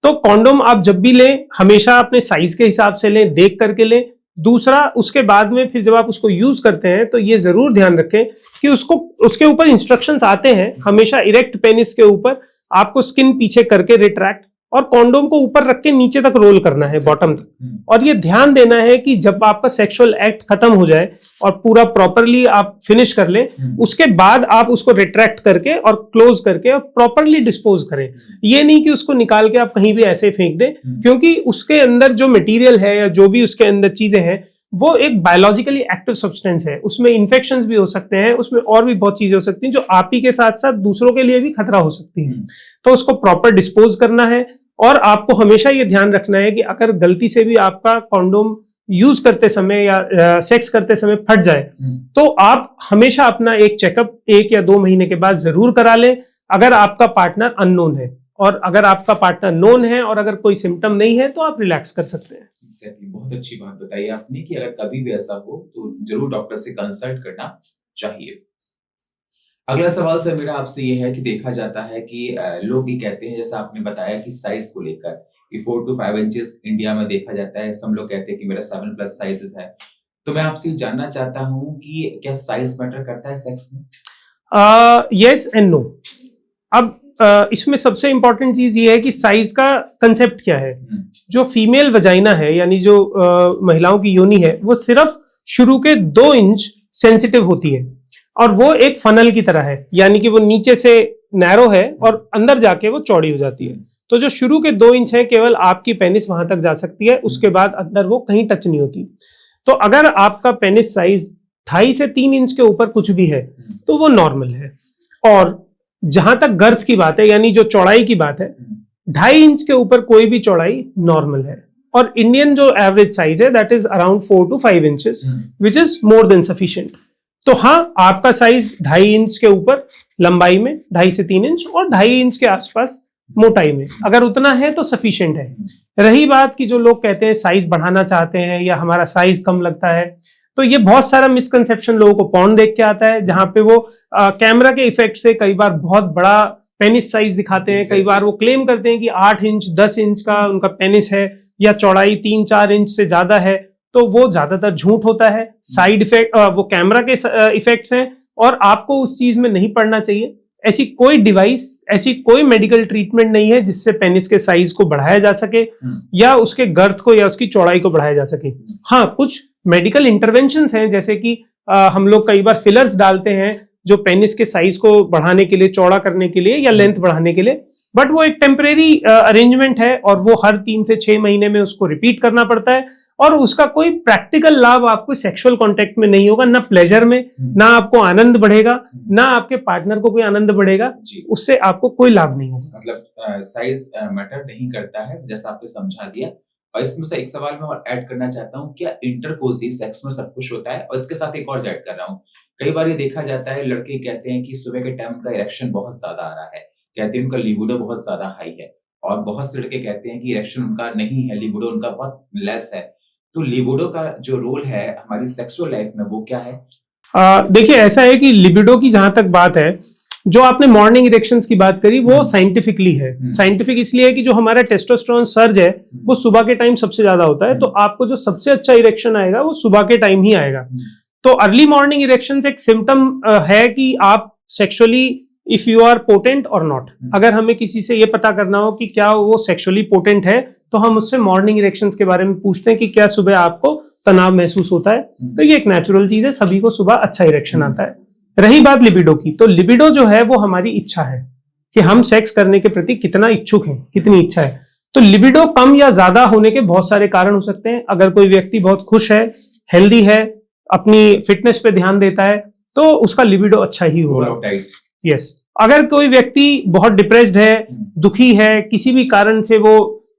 तो कॉन्डोम आप जब भी लें हमेशा अपने साइज के हिसाब से लें, देख करके लें। दूसरा, उसके बाद में फिर जब आप उसको यूज करते हैं तो ये जरूर ध्यान रखें कि उसके ऊपर इंस्ट्रक्शंस आते हैं हमेशा इरेक्ट पेनिस के ऊपर आपको स्किन पीछे करके रिट्रैक्ट और कॉन्डोम को ऊपर रख के नीचे तक रोल करना है, बॉटम तक। और ये ध्यान देना है कि जब आपका सेक्सुअल एक्ट खत्म हो जाए और पूरा प्रॉपरली आप फिनिश कर लें, उसके बाद आप उसको रिट्रैक्ट करके और क्लोज करके और प्रॉपरली डिस्पोज करें। ये नहीं कि उसको निकाल के आप कहीं भी ऐसे फेंक दें, क्योंकि उसके अंदर जो मटेरियल है या जो भी उसके अंदर चीजें हैं वो एक बायोलॉजिकली एक्टिव सब्सटेंस है। उसमें इन्फेक्शंस भी हो सकते हैं, उसमें और भी बहुत चीजें हो सकती हैं जो आप ही के साथ साथ दूसरों के लिए भी खतरा हो सकती है। तो उसको प्रॉपर डिस्पोज करना है और आपको हमेशा ये ध्यान रखना है कि अगर गलती से भी आपका कॉन्डोम यूज करते समय या सेक्स करते समय फट जाए तो आप हमेशा अपना एक चेकअप 1 या 2 महीने के बाद जरूर करा लें अगर आपका पार्टनर अननोन है। और अगर आपका पार्टनर नोन है और अगर कोई सिम्टम नहीं है तो आप रिलैक्स कर सकते हैं।
एग्जैक्टली, बहुत अच्छी बात बताई आपने कि अगर कभी भी ऐसा हो तो जरूर डॉक्टर से कंसल्ट करना चाहिए। अगला सवाल सर मेरा आपसे ये है कि देखा जाता है कि लोग ये कहते हैं, जैसा आपने बताया कि साइज को लेकर कि 4 to 5 इंचेस इंडिया में देखा जाता है, सब लोग कहते हैं कि मेरा 7+ साइजेस है। तो मैं आपसे जानना चाहता हूँ कि क्या साइज मैटर करता है सेक्स में?
Yes and no. अब इसमें सबसे इंपॉर्टेंट चीज ये है कि साइज का कंसेप्ट क्या है। जो फीमेल वजाइना है यानी जो महिलाओं की योनि है वो सिर्फ शुरू के 2 इंच सेंसिटिव होती है और वो एक फनल की तरह है, यानी कि वो नीचे से नैरो है और अंदर जाके वो चौड़ी हो जाती है। तो जो शुरू के 2 इंच है केवल आपकी पेनिस वहां तक जा सकती है, उसके बाद अंदर वो कहीं टच नहीं होती। तो अगर आपका पेनिस साइज 2.5 से 3 इंच के ऊपर कुछ भी है तो वो नॉर्मल है। और जहां तक गर्थ की बात है यानी जो चौड़ाई की बात है, 2.5 इंच के ऊपर कोई भी चौड़ाई नॉर्मल है। और इंडियन जो एवरेज साइज है that is around 4 to 5 inches which is more than sufficient. तो हाँ, आपका साइज 2.5 इंच के ऊपर लंबाई में, 2.5 से 3 इंच और 2.5 इंच के आसपास मोटाई में, अगर उतना है तो सफिशिएंट है। रही बात कि जो लोग कहते हैं साइज बढ़ाना चाहते हैं या हमारा साइज कम लगता है, तो ये बहुत सारा मिसकंसेप्शन लोगों को पॉर्न देख के आता है, जहां पे वो कैमरा के इफेक्ट से कई बार बहुत बड़ा पेनिस साइज दिखाते हैं। कई बार वो क्लेम करते हैं कि 8 इंच 10 इंच का उनका पेनिस है या चौड़ाई 3-4 इंच से ज्यादा है, तो वो ज्यादातर झूठ होता है। साइड इफेक्ट वो कैमरा के इफेक्ट्स हैं और आपको उस चीज में नहीं पड़ना चाहिए। ऐसी कोई डिवाइस, ऐसी कोई मेडिकल ट्रीटमेंट नहीं है जिससे पेनिस के साइज को बढ़ाया जा सके या उसके गर्थ को या उसकी चौड़ाई को बढ़ाया जा सके। हाँ, कुछ मेडिकल इंटरवेंशंस हैं, जैसे कि हम लोग कई बार फिलर्स डालते हैं जो पेनिस के साइज को बढ़ाने के लिए, चौड़ा करने के लिए या लेंथ बढ़ाने के लिए, बट वो एक टेम्परेरी अरेंजमेंट है और वो हर 3 से 6 महीने में उसको रिपीट करना पड़ता है और उसका कोई प्रैक्टिकल लाभ आपको सेक्सुअल कांटेक्ट में नहीं होगा, ना प्लेजर में, ना आपको आनंद बढ़ेगा, ना आपके पार्टनर को कोई आनंद बढ़ेगा, उससे आपको कोई लाभ नहीं होगा।
मतलब साइज मैटर नहीं करता है, जैसा आपने समझा दिया। और इसमें से एक सवाल मैं और ऐड करना चाहता हूँ, क्या इंटरकोर्स ही सेक्स में सब कुछ होता है? और इसके साथ एक और ऐड कर रहा हूँ, कई बार ये देखा जाता है लड़के कहते हैं कि सुबह के टाइम उनका इरेक्शन बहुत ज्यादा आ रहा है, कहते हैं उनका लिबिडो बहुत ज्यादा हाई है, और बहुत से लड़के कहते हैं कि इरेक्शन उनका नहीं है, लिबिडो उनका बहुत लेस है। तो लिबिडो का जो रोल है हमारी सेक्सुअल लाइफ में वो क्या है?
देखिए, ऐसा है कि लिबिडो की जहां तक बात है, जो आपने मॉर्निंग इरेक्शंस की बात करी वो साइंटिफिकली है। साइंटिफिक इसलिए है कि जो हमारा टेस्टोस्टेरोन सर्ज है वो सुबह के टाइम सबसे ज्यादा होता है, तो आपको जो सबसे अच्छा इरेक्शन आएगा वो सुबह के टाइम ही आएगा। तो अर्ली मॉर्निंग इरेक्शंस एक सिम्टम है कि आप sexually if you are potent और नॉट। अगर हमें किसी से ये पता करना हो कि क्या वो सेक्सुअली पोटेंट है तो हम उससे मॉर्निंग इरेक्शंस के बारे में पूछते हैं कि क्या सुबह आपको तनाव महसूस होता है। तो ये एक नेचुरल चीज है, सभी को सुबह अच्छा इरेक्शन आता है। रही बात लिबिडो की, तो लिबिडो जो है वो हमारी इच्छा है कि हम सेक्स करने के प्रति कितना इच्छुक हैं, कितनी इच्छा है। तो लिबिडो कम या ज्यादा होने के बहुत सारे कारण हो सकते हैं। अगर कोई व्यक्ति बहुत खुश है, हेल्दी है, अपनी फिटनेस पे ध्यान देता है, तो उसका लिबिडो अच्छा ही होगा। यस, अगर कोई व्यक्ति बहुत डिप्रेस्ड है, दुखी है, किसी भी कारण से वो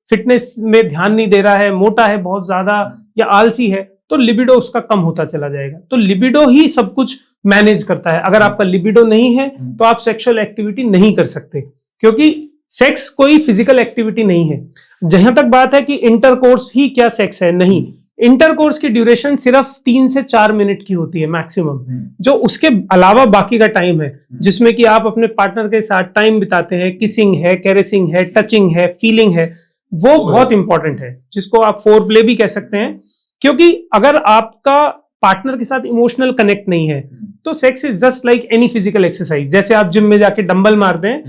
फिटनेस में ध्यान नहीं दे रहा है, मोटा है बहुत ज्यादा या आलसी है, तो लिबिडो उसका कम होता चला जाएगा। तो लिबिडो ही सब कुछ मैनेज करता है। अगर आपका लिबिडो नहीं है तो आप सेक्सुअल एक्टिविटी नहीं कर सकते, क्योंकि सेक्स कोई फिजिकल एक्टिविटी नहीं है। जहां तक बात है कि इंटरकोर्स ही क्या सेक्स है, नहीं। इंटरकोर्स की ड्यूरेशन सिर्फ 3 से 4 मिनट की होती है मैक्सिमम। जो उसके अलावा बाकी का टाइम है जिसमें कि आप अपने पार्टनर के साथ टाइम बिताते हैं, किसिंग है, कैरेसिंग है, टचिंग है, फीलिंग है, वो बहुत इंपॉर्टेंट है, जिसको आप फोरप्ले भी कह सकते हैं। क्योंकि अगर आपका पार्टनर के साथ इमोशनल कनेक्ट नहीं है तो sex is just like any physical exercise. जैसे आप जिम में जाके डंबल मारते हैं,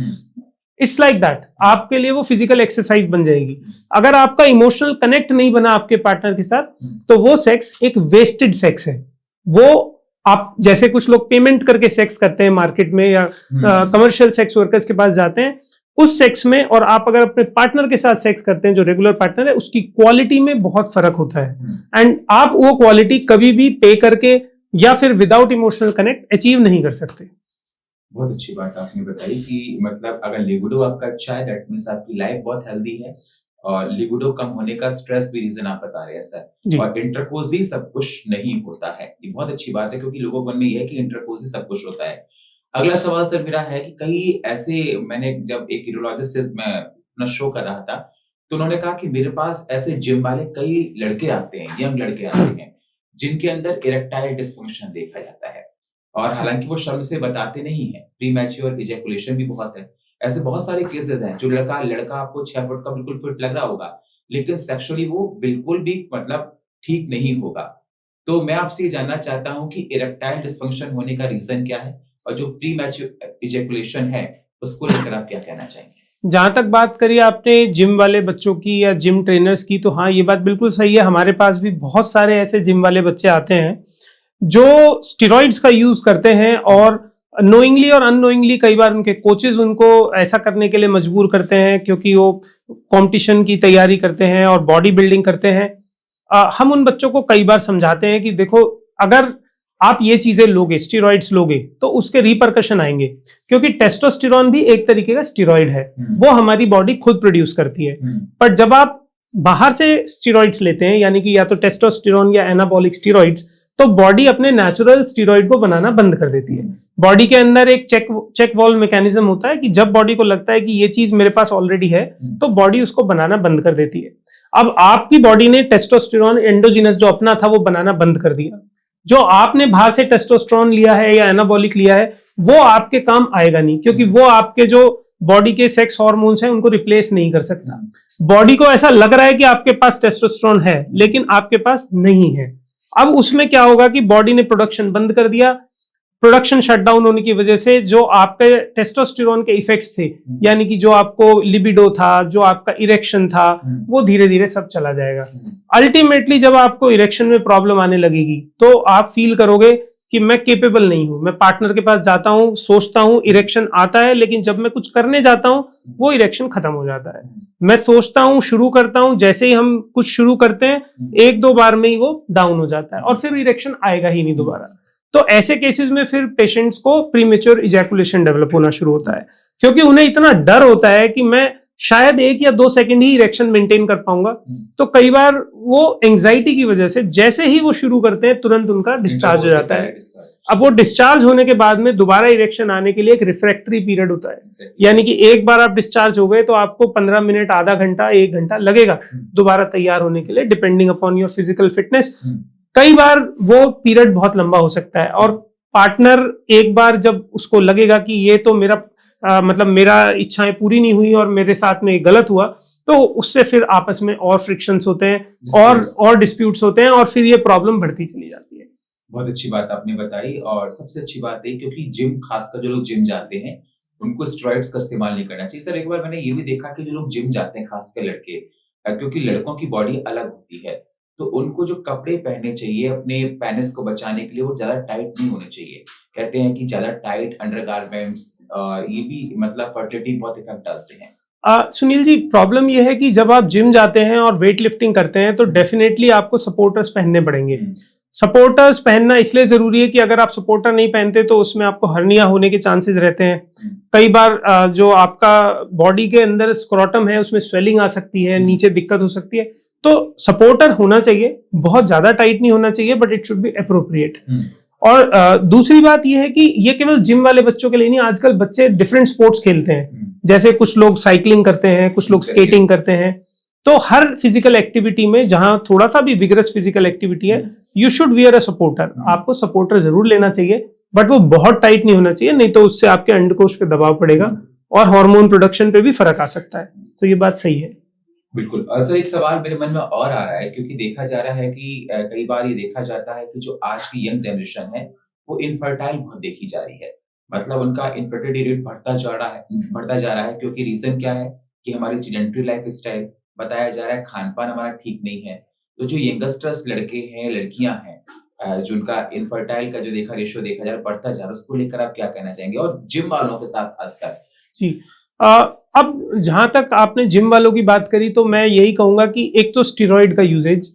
इट्स लाइक दैट, आपके लिए वो फिजिकल एक्सरसाइज बन जाएगी। अगर आपका इमोशनल कनेक्ट नहीं बना आपके पार्टनर के साथ तो वो सेक्स एक वेस्टेड सेक्स है। वो आप जैसे कुछ लोग पेमेंट करके सेक्स करते हैं मार्केट में या कमर्शियल सेक्स वर्कर्स के पास जाते हैं, उस सेक्स में और आप अगर अपने पार्टनर के साथ सेक्स करते हैं जो रेगुलर पार्टनर है, उसकी क्वालिटी में बहुत फर्क होता है। एंड आप वो क्वालिटी कभी भी पे करके या फिर विदाउट इमोशनल कनेक्ट अचीव नहीं कर सकते।
बहुत अच्छी बात आपने बताई कि मतलब अगर लिबिडो आपका अच्छा है दैट मींस आपकी लाइफ बहुत हेल्दी है, और लिबिडो कम होने का स्ट्रेस भी रीजन आप बता रहे हैं सर, और इंटरकोर्स ही सब कुछ नहीं होता है। ये बहुत अच्छी बात है क्योंकि लोगों के मन में ये है कि इंटरकोर्स ही सब कुछ होता है। अगला सवाल सर मेरा है कि कहीं ऐसे, मैंने जब एक यूरोलॉजिस्ट से मैं अपना शो कर रहा था तो उन्होंने कहा कि मेरे पास ऐसे जिम वाले कई लड़के आते हैं, यंग लड़के आते हैं, जिनके अंदर इरेक्टाइल डिस्फंक्शन देखा जाता है, और हालांकि वो शर्म से बताते नहीं है, प्रीमैच्योर इजैकुलेशन भी बहुत है। ऐसे बहुत सारे केसेस हैं जो लड़का आपको 6 फुट का बिल्कुल फिट लग रहा होगा, लेकिन सेक्सुअली वो बिल्कुल भी मतलब ठीक नहीं होगा। तो मैं आपसे ये जानना चाहता हूँ कि इरेक्टाइल डिस्फंक्शन होने का रीजन क्या है, और जो प्रीमैच्योर इजैकुलेशन है उसको लेकर आप क्या कहना चाहेंगे?
जहां तक बात करी आपने जिम वाले बच्चों की या जिम ट्रेनर्स की, तो हाँ, ये बात बिल्कुल सही है। हमारे पास भी बहुत सारे ऐसे जिम वाले बच्चे आते हैं जो स्टेरॉइड्स का यूज करते हैं, और नोइंगली और अननोइंगली कई बार उनके कोचेज उनको ऐसा करने के लिए मजबूर करते हैं, क्योंकि वो कंपटीशन की तैयारी करते हैं और बॉडी बिल्डिंग करते हैं। हम उन बच्चों को कई बार समझाते हैं कि देखो, अगर आप ये चीजें लोगे, स्टेरॉइड्स लोगे, तो उसके रिपरकशन आएंगे, क्योंकि टेस्टोस्टेरोन भी एक तरीके का स्टेरॉइड है, वो हमारी बॉडी खुद प्रोड्यूस करती है। पर जब आप बाहर से स्टेरॉइड्स लेते हैं, यानी कि या तो टेस्टोस्टेरोन या एनाबॉलिक स्टेरॉइड्स, तो बॉडी अपने नेचुरल स्टेरॉइड को बनाना बंद कर देती है। बॉडी के अंदर एक चेक वॉल्व मैकेनिज्म होता है कि जब बॉडी को लगता है कि ये चीज मेरे पास ऑलरेडी है, तो बॉडी उसको बनाना बंद कर देती है। अब आपकी बॉडी ने टेस्टोस्टेरोन एंडोजिनस जो अपना था वो बनाना बंद कर दिया। जो आपने बाहर से टेस्टोस्टेरोन लिया है या एनाबॉलिक लिया है, वो आपके काम आएगा नहीं, क्योंकि वो आपके जो बॉडी के सेक्स हार्मोन्स हैं उनको रिप्लेस नहीं कर सकता। बॉडी को ऐसा लग रहा है कि आपके पास टेस्टोस्टेरोन है, लेकिन आपके पास नहीं है। अब उसमें क्या होगा कि बॉडी ने प्रोडक्शन बंद कर दिया। प्रोडक्शन शटडाउन होने की वजह से जो आपके टेस्टोस्टेरोन के इफेक्ट्स थे, यानी कि जो आपको लिबिडो था, जो आपका इरेक्शन था, वो धीरे धीरे सब चला जाएगा। अल्टीमेटली जब आपको इरेक्शन में प्रॉब्लम आने लगेगी, तो आप फील करोगे कि मैं केपेबल नहीं हूं। मैं पार्टनर के पास जाता हूं, सोचता हूं, इरेक्शन आता है, लेकिन जब मैं कुछ करने जाता हूं वो इरेक्शन खत्म हो जाता है। मैं सोचता हूं, शुरू करता हूं, जैसे ही हम कुछ शुरू करते हैं, 1-2 बार में ही वो डाउन हो जाता है, और फिर इरेक्शन आएगा ही नहीं दोबारा। तो ऐसे केसेस में फिर पेशेंट्स को प्रीमेच्योर इजैकुलेशन डेवलप होना शुरू होता है, क्योंकि उन्हें इतना डर होता है कि मैं शायद 1 या 2 सेकंड ही इरेक्शन मेंटेन कर पाऊंगा। तो कई बार वो एंजाइटी की वजह से जैसे ही वो शुरू करते हैं, तुरंत उनका डिस्चार्ज हो जाता है। अब वो डिस्चार्ज होने के बाद में दोबारा इरेक्शन आने के लिए एक रिफ्रैक्टरी पीरियड होता है, यानी कि एक बार आप डिस्चार्ज हो गए तो आपको 15 मिनट, आधा घंटा, 1 घंटा लगेगा दोबारा तैयार होने के लिए, depending upon your physical fitness. कई बार वो पीरियड बहुत लंबा हो सकता है, और पार्टनर एक बार जब उसको लगेगा कि ये तो मेरा मतलब मेरा इच्छाएं पूरी नहीं हुई और मेरे साथ में गलत हुआ, तो उससे फिर आपस में और फ्रिक्शंस होते हैं और डिस्प्यूट्स होते हैं, और फिर ये प्रॉब्लम बढ़ती चली जाती है।
बहुत अच्छी बात आपने बताई, और सबसे अच्छी बात है क्योंकि जिम, खासकर जो लोग जिम जाते हैं, उनको स्टेरॉइड्स का इस्तेमाल नहीं करना चाहिए। सर, एक बार मैंने ये भी देखा कि जो लोग जिम जाते हैं, खासकर लड़के, क्योंकि लड़कों की बॉडी अलग होती है, तो उनको जो कपड़े पहनने चाहिए अपने पेनिस को बचाने के लिए, वो ज्यादा टाइट नहीं होने चाहिए। कहते हैं कि ज्यादा टाइट अंडरगारमेंट्स ये भी मतलब फर्टिलिटी बहुत इफेक्ट डालते हैं।
सुनील जी, प्रॉब्लम ये है कि जब आप जिम जाते हैं और वेट लिफ्टिंग करते हैं, तो डेफिनेटली आपको सपोर्टर्स पहनने पड़ेंगे। सपोर्टर्स पहनना इसलिए जरूरी है कि अगर आप सपोर्टर नहीं पहनते तो उसमें आपको हर्निया होने के चांसेस रहते हैं। कई बार जो आपका बॉडी के अंदर स्क्रोटम है उसमें स्वेलिंग आ सकती है, नीचे दिक्कत हो सकती है। तो सपोर्टर होना चाहिए, बहुत ज्यादा टाइट नहीं होना चाहिए, but it should be appropriate. और दूसरी बात यह है कि ये केवल जिम वाले बच्चों के लिए नहीं, आजकल बच्चे डिफरेंट स्पोर्ट्स खेलते हैं। जैसे कुछ लोग साइकिलिंग करते हैं, कुछ लोग स्केटिंग करते हैं। तो हर फिजिकल एक्टिविटी में जहां थोड़ा सा भी विगरस फिजिकल एक्टिविटी है, you should wear a supporter. आपको सपोर्टर जरूर लेना चाहिए, बट वो बहुत टाइट नहीं होना चाहिए, नहीं तो उससे आपके अंडकोश पे दबाव पड़ेगा और हार्मोन प्रोडक्शन पे भी फर्क आ सकता है। तो ये बात सही है।
बिल्कुल। सर, एक सवाल मेरे मन में और आ रहा है, क्योंकि देखा जा रहा है कि कई बार ये देखा जाता है कि जो आज की यंग जनरेशन है वो इनफर्टाइल बहुत देखी जा रही है। मतलब उनका इनफर्टिलिटी रेट बढ़ता जा रहा है। क्योंकि रीजन क्या है कि हमारी सेडेंटरी लाइफ स्टाइल, बताया जा रहा है खान पान हमारा ठीक नहीं है। तो जो यंगस्टर्स लड़के हैं, लड़कियां हैं, जो उनका इनफर्टाइल का जो रेशियो देखा जा रहा है बढ़ता जा रहा है, उसको लेकर आप क्या कहना चाहेंगे, और जिम वालों के साथ खासकर?
जी, अब जहां तक आपने जिम वालों की बात करी, तो मैं यही कहूंगा कि एक तो स्टेरॉइड का यूजेज,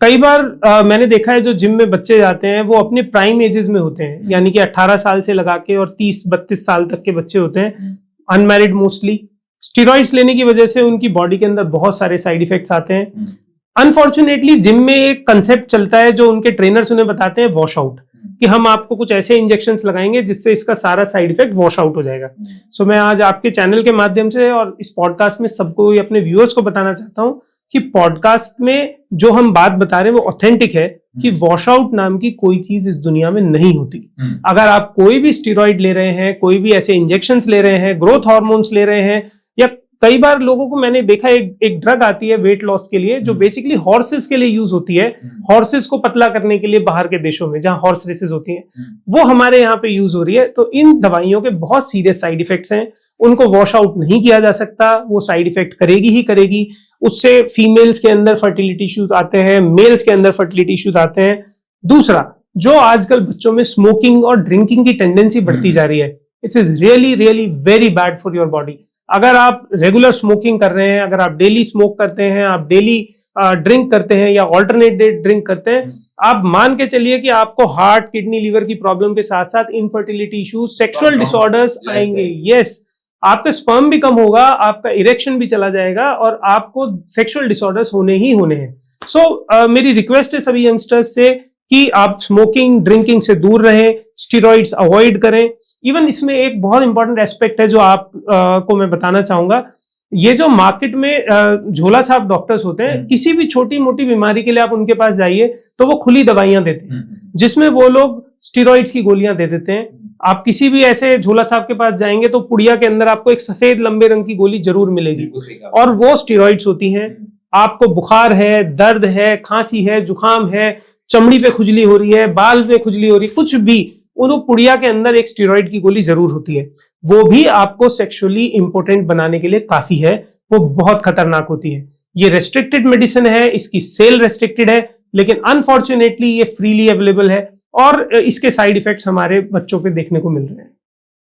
कई बार मैंने देखा है जो जिम में बच्चे जाते हैं वो अपने प्राइम एजेस में होते हैं, यानी कि 18 साल से लगा के और 30-32 साल तक के बच्चे होते हैं, अनमैरिड मोस्टली। स्टेरॉइड्स लेने की वजह से उनकी बॉडी के अंदर बहुत सारे साइड इफेक्ट्स आते हैं। अनफॉर्चुनेटली जिम में एक कंसेप्ट चलता है जो उनके ट्रेनर्स उन्हें बताते हैं, वॉश आउट। कि हम आपको कुछ ऐसे इंजेक्शंस लगाएंगे जिससे इसका सारा साइड इफेक्ट वॉश आउट हो जाएगा। सो मैं आज आपके चैनल के माध्यम से और इस पॉडकास्ट में सबको, अपने व्यूअर्स को बताना चाहता हूं कि पॉडकास्ट में जो हम बात बता रहे हैं वो ऑथेंटिक है, कि वॉश आउट नाम की कोई चीज इस दुनिया में नहीं होती। अगर आप कोई भी स्टेरॉइड ले रहे हैं, कोई भी ऐसे इंजेक्शंस ले रहे हैं, ग्रोथ हार्मोन्स ले रहे हैं, या कई बार लोगों को मैंने देखा एक ड्रग आती है वेट लॉस के लिए जो बेसिकली हॉर्सेस के लिए यूज होती है, हॉर्सेस को पतला करने के लिए बाहर के देशों में जहां हॉर्स रेसेस होती हैं, वो हमारे यहाँ पे यूज हो रही है। तो इन दवाइयों के बहुत सीरियस साइड इफेक्ट्स हैं, उनको वॉश आउट नहीं किया जा सकता, वो साइड इफेक्ट करेगी ही करेगी। उससे फीमेल्स के अंदर फर्टिलिटी इश्यूज आते हैं, मेल्स के अंदर फर्टिलिटी इश्यूज आते हैं। दूसरा, जो आजकल बच्चों में स्मोकिंग और ड्रिंकिंग की टेंडेंसी बढ़ती जा रही है, it's is really really very bad for your body. अगर आप रेगुलर स्मोकिंग कर रहे हैं, अगर आप डेली स्मोक करते हैं, आप डेली ड्रिंक करते हैं या ऑल्टरनेट डे ड्रिंक करते हैं, आप मान के चलिए कि आपको हार्ट, किडनी, लीवर की प्रॉब्लम के साथ साथ इनफर्टिलिटी इश्यूज, सेक्सुअल डिसऑर्डर्स आएंगे। यस, आपका स्पर्म भी कम होगा, आपका इरेक्शन भी चला जाएगा और आपको सेक्सुअल डिसऑर्डर्स होने ही होने हैं। सो मेरी रिक्वेस्ट है सभी यंगस्टर्स से कि आप स्मोकिंग, ड्रिंकिंग से दूर रहें, स्टेरॉइड्स अवॉइड करें। इवन इसमें एक बहुत इंपॉर्टेंट एस्पेक्ट है जो आप को मैं बताना चाहूंगा। ये जो मार्केट में झोला छाप डॉक्टर्स होते हैं, किसी भी छोटी मोटी बीमारी के लिए आप उनके पास जाइए तो वो खुली दवाइयां देते हैं, जिसमें वो लोग स्टेरॉइड्स की गोलियां दे देते हैं। आप किसी भी ऐसे झोला छाप के पास जाएंगे तो पुड़िया के अंदर आपको एक सफेद लंबे रंग की गोली जरूर मिलेगी और वो स्टेरॉइड्स होती हैं। आपको बुखार है, दर्द है, खांसी है, जुकाम है, चमड़ी पे खुजली हो रही है, बाल पे खुजली हो रही है, कुछ भी, उन पुड़िया के अंदर एक स्टेरॉइड की गोली जरूर होती है। वो भी आपको सेक्सुअली इंपोर्टेंट बनाने के लिए काफी है, वो बहुत खतरनाक होती है। ये रेस्ट्रिक्टेड मेडिसिन है, इसकी सेल रेस्ट्रिक्टेड है, लेकिन अनफॉर्चुनेटली ये फ्रीली अवेलेबल है और इसके साइड इफेक्ट्स हमारे बच्चों पे देखने को मिल रहे हैं।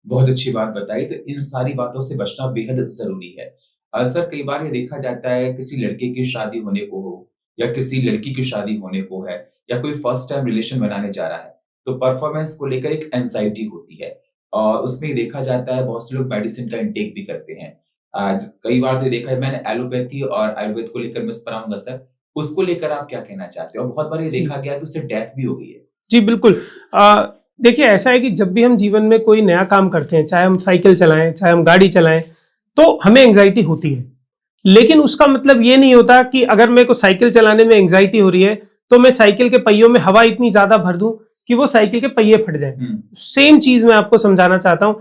बहुत अच्छी बात बताई। तो इन सारी बातों से बचना बेहद जरूरी है। सर, कई बार ये देखा जाता है किसी लड़के की शादी होने को हो या किसी लड़की की शादी होने को है या कोई फर्स्ट टाइम रिलेशन बनाने जा रहा है, तो परफॉर्मेंस को लेकर एक एंजाइटी होती है और उसमें देखा जाता है बहुत से लोग मेडिसिन का इंटेक भी करते हैं। कई बार तो देखा है मैंने, एलोपैथी और आयुर्वेद को लेकर मिस कराऊंगा सर, उसको लेकर आप क्या कहना चाहते हो? और बहुत बार ये देखा गया कि उससे डेथ भी हो गई है।
जी बिल्कुल। देखिए, ऐसा है कि जब भी हम जीवन में कोई नया काम करते हैं, चाहे हम साइकिल चलाएं, चाहे हम गाड़ी चलाएं, तो हमें एंजाइटी होती है। लेकिन उसका मतलब ये नहीं होता कि अगर मेरे को साइकिल चलाने में एंजाइटी हो रही है तो मैं साइकिल के पहियों में हवा इतनी ज्यादा भर दूं कि वो साइकिल के पहिए फट जाएं। सेम चीज मैं आपको समझाना चाहता हूं।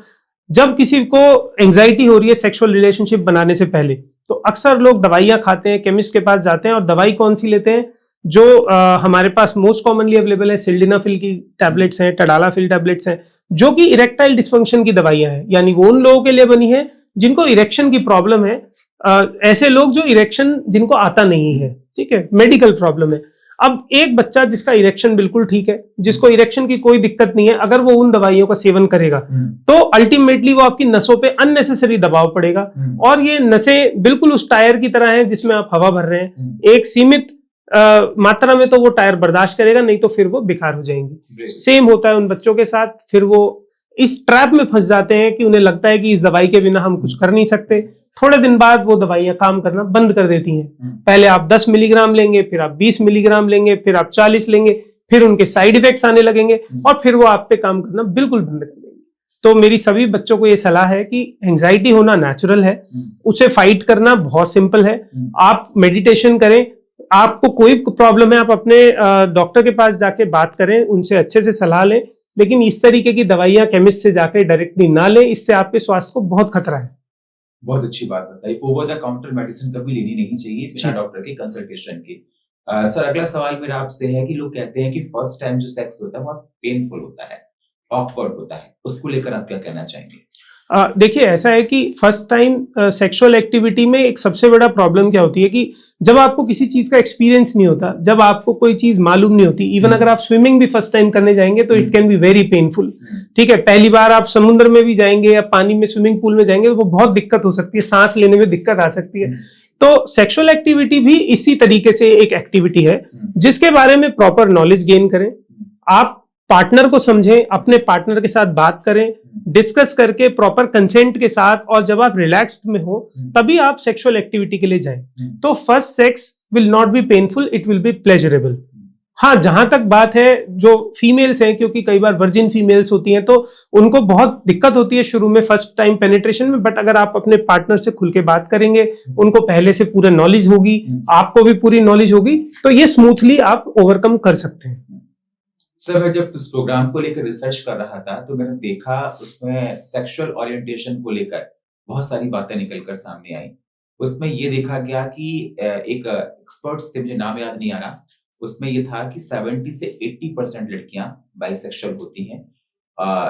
जब किसी को एंजाइटी हो रही है सेक्सुअल रिलेशनशिप बनाने से पहले, तो अक्सर लोग दवाइयां खाते हैं, केमिस्ट के पास जाते हैं और दवाई कौन सी लेते हैं? जो हमारे पास मोस्ट कॉमनली अवेलेबल है, सिल्डेनाफिल की टैबलेट्स हैं, टडालाफिल टैबलेट्स हैं, जो कि इरेक्टाइल डिस्फंक्शन की दवाइयां हैं। यानी वो उन लोगों के लिए बनी है जिनको इरेक्शन की प्रॉब्लम है, ऐसे लोग जो इरेक्शन जिनको आता नहीं है, ठीक है, मेडिकल प्रॉब्लम है। अब एक बच्चा जिसका इरेक्शन बिल्कुल ठीक है, जिसको इरेक्शन की कोई दिक्कत नहीं है, अगर वो उन दवाइयों का सेवन करेगा तो अल्टीमेटली वो आपकी नसों पे अननेसेसरी दबाव पड़ेगा और ये नसें बिल्कुल उस टायर की तरह हैं जिसमें आप हवा भर रहे हैं। एक सीमित मात्रा में तो वो टायर बर्दाश्त करेगा, नहीं तो फिर वो बेकार हो जाएंगी। सेम होता है उन बच्चों के साथ। फिर वो इस ट्रैप में फंस जाते हैं कि उन्हें लगता है कि इस दवाई के बिना हम कुछ कर नहीं सकते। थोड़े दिन बाद वो दवाइयां काम करना बंद कर देती हैं। पहले आप 10 मिलीग्राम लेंगे, फिर आप 20 मिलीग्राम लेंगे, फिर आप 40 लेंगे, फिर उनके साइड इफेक्ट्स आने लगेंगे और फिर वो आप पे काम करना बिल्कुल बंद कर देंगे। तो मेरी सभी बच्चों को ये सलाह है कि एंजाइटी होना नेचुरल है, उसे फाइट करना बहुत सिंपल है। आप मेडिटेशन करें, आपको कोई प्रॉब्लम है आप अपने डॉक्टर के पास जाके बात करें, उनसे अच्छे से सलाह लें, लेकिन इस तरीके की दवाइयां केमिस्ट से जाकर डायरेक्टली ना लें, इससे आपके स्वास्थ्य को बहुत खतरा है।
बहुत अच्छी बात बताई। ओवर द काउंटर मेडिसिन कभी लेनी नहीं चाहिए बिना डॉक्टर के कंसल्टेशन के। सर, अगला सवाल मेरा आपसे है कि लोग कहते हैं कि फर्स्ट टाइम जो सेक्स होता है बहुत पेनफुल होता है, ऑकवर्ड होता है, उसको लेकर आप क्या कहना चाहेंगे?
देखिए, ऐसा है कि फर्स्ट टाइम सेक्सुअल एक्टिविटी में एक सबसे बड़ा प्रॉब्लम क्या होती है कि जब आपको किसी चीज का एक्सपीरियंस नहीं होता, जब आपको कोई चीज मालूम नहीं होती, इवन अगर आप स्विमिंग भी फर्स्ट टाइम करने जाएंगे तो it can be very painful. ठीक है, पहली बार आप समुद्र में भी जाएंगे या पानी में स्विमिंग पूल में जाएंगे तो वो बहुत दिक्कत हो सकती है, सांस लेने में दिक्कत आ सकती है। तो सेक्सुअल एक्टिविटी भी इसी तरीके से एक एक्टिविटी है जिसके बारे में प्रॉपर नॉलेज गेन करें। आप पार्टनर को समझें, अपने पार्टनर के साथ बात करें, डिस्कस करके प्रॉपर कंसेंट के साथ, और जब आप रिलैक्स्ड में हो तभी आप सेक्सुअल एक्टिविटी के लिए जाएं। तो first sex will not be painful, it will be pleasurable. हाँ, जहां तक बात है जो फीमेल्स हैं, क्योंकि कई बार वर्जिन फीमेल्स होती हैं तो उनको बहुत दिक्कत होती है शुरू में फर्स्ट टाइम पेनिट्रेशन में, बट अगर आप अपने पार्टनर से खुल के बात करेंगे, उनको पहले से पूरा नॉलेज होगी, आपको भी पूरी नॉलेज होगी, तो ये स्मूथली आप ओवरकम कर सकते हैं।
सर, मैं जब इस प्रोग्राम को लेकर रिसर्च कर रहा था तो मैंने देखा उसमें सेक्सुअल ओरिएंटेशन को लेकर बहुत सारी बातें निकल कर सामने आई। उसमें ये देखा गया कि एक एक्सपर्ट्स थे, मुझे नाम याद नहीं आ रहा, उसमें ये था कि 70 से 80% लड़कियां बाइसेक्सुअल होती हैं।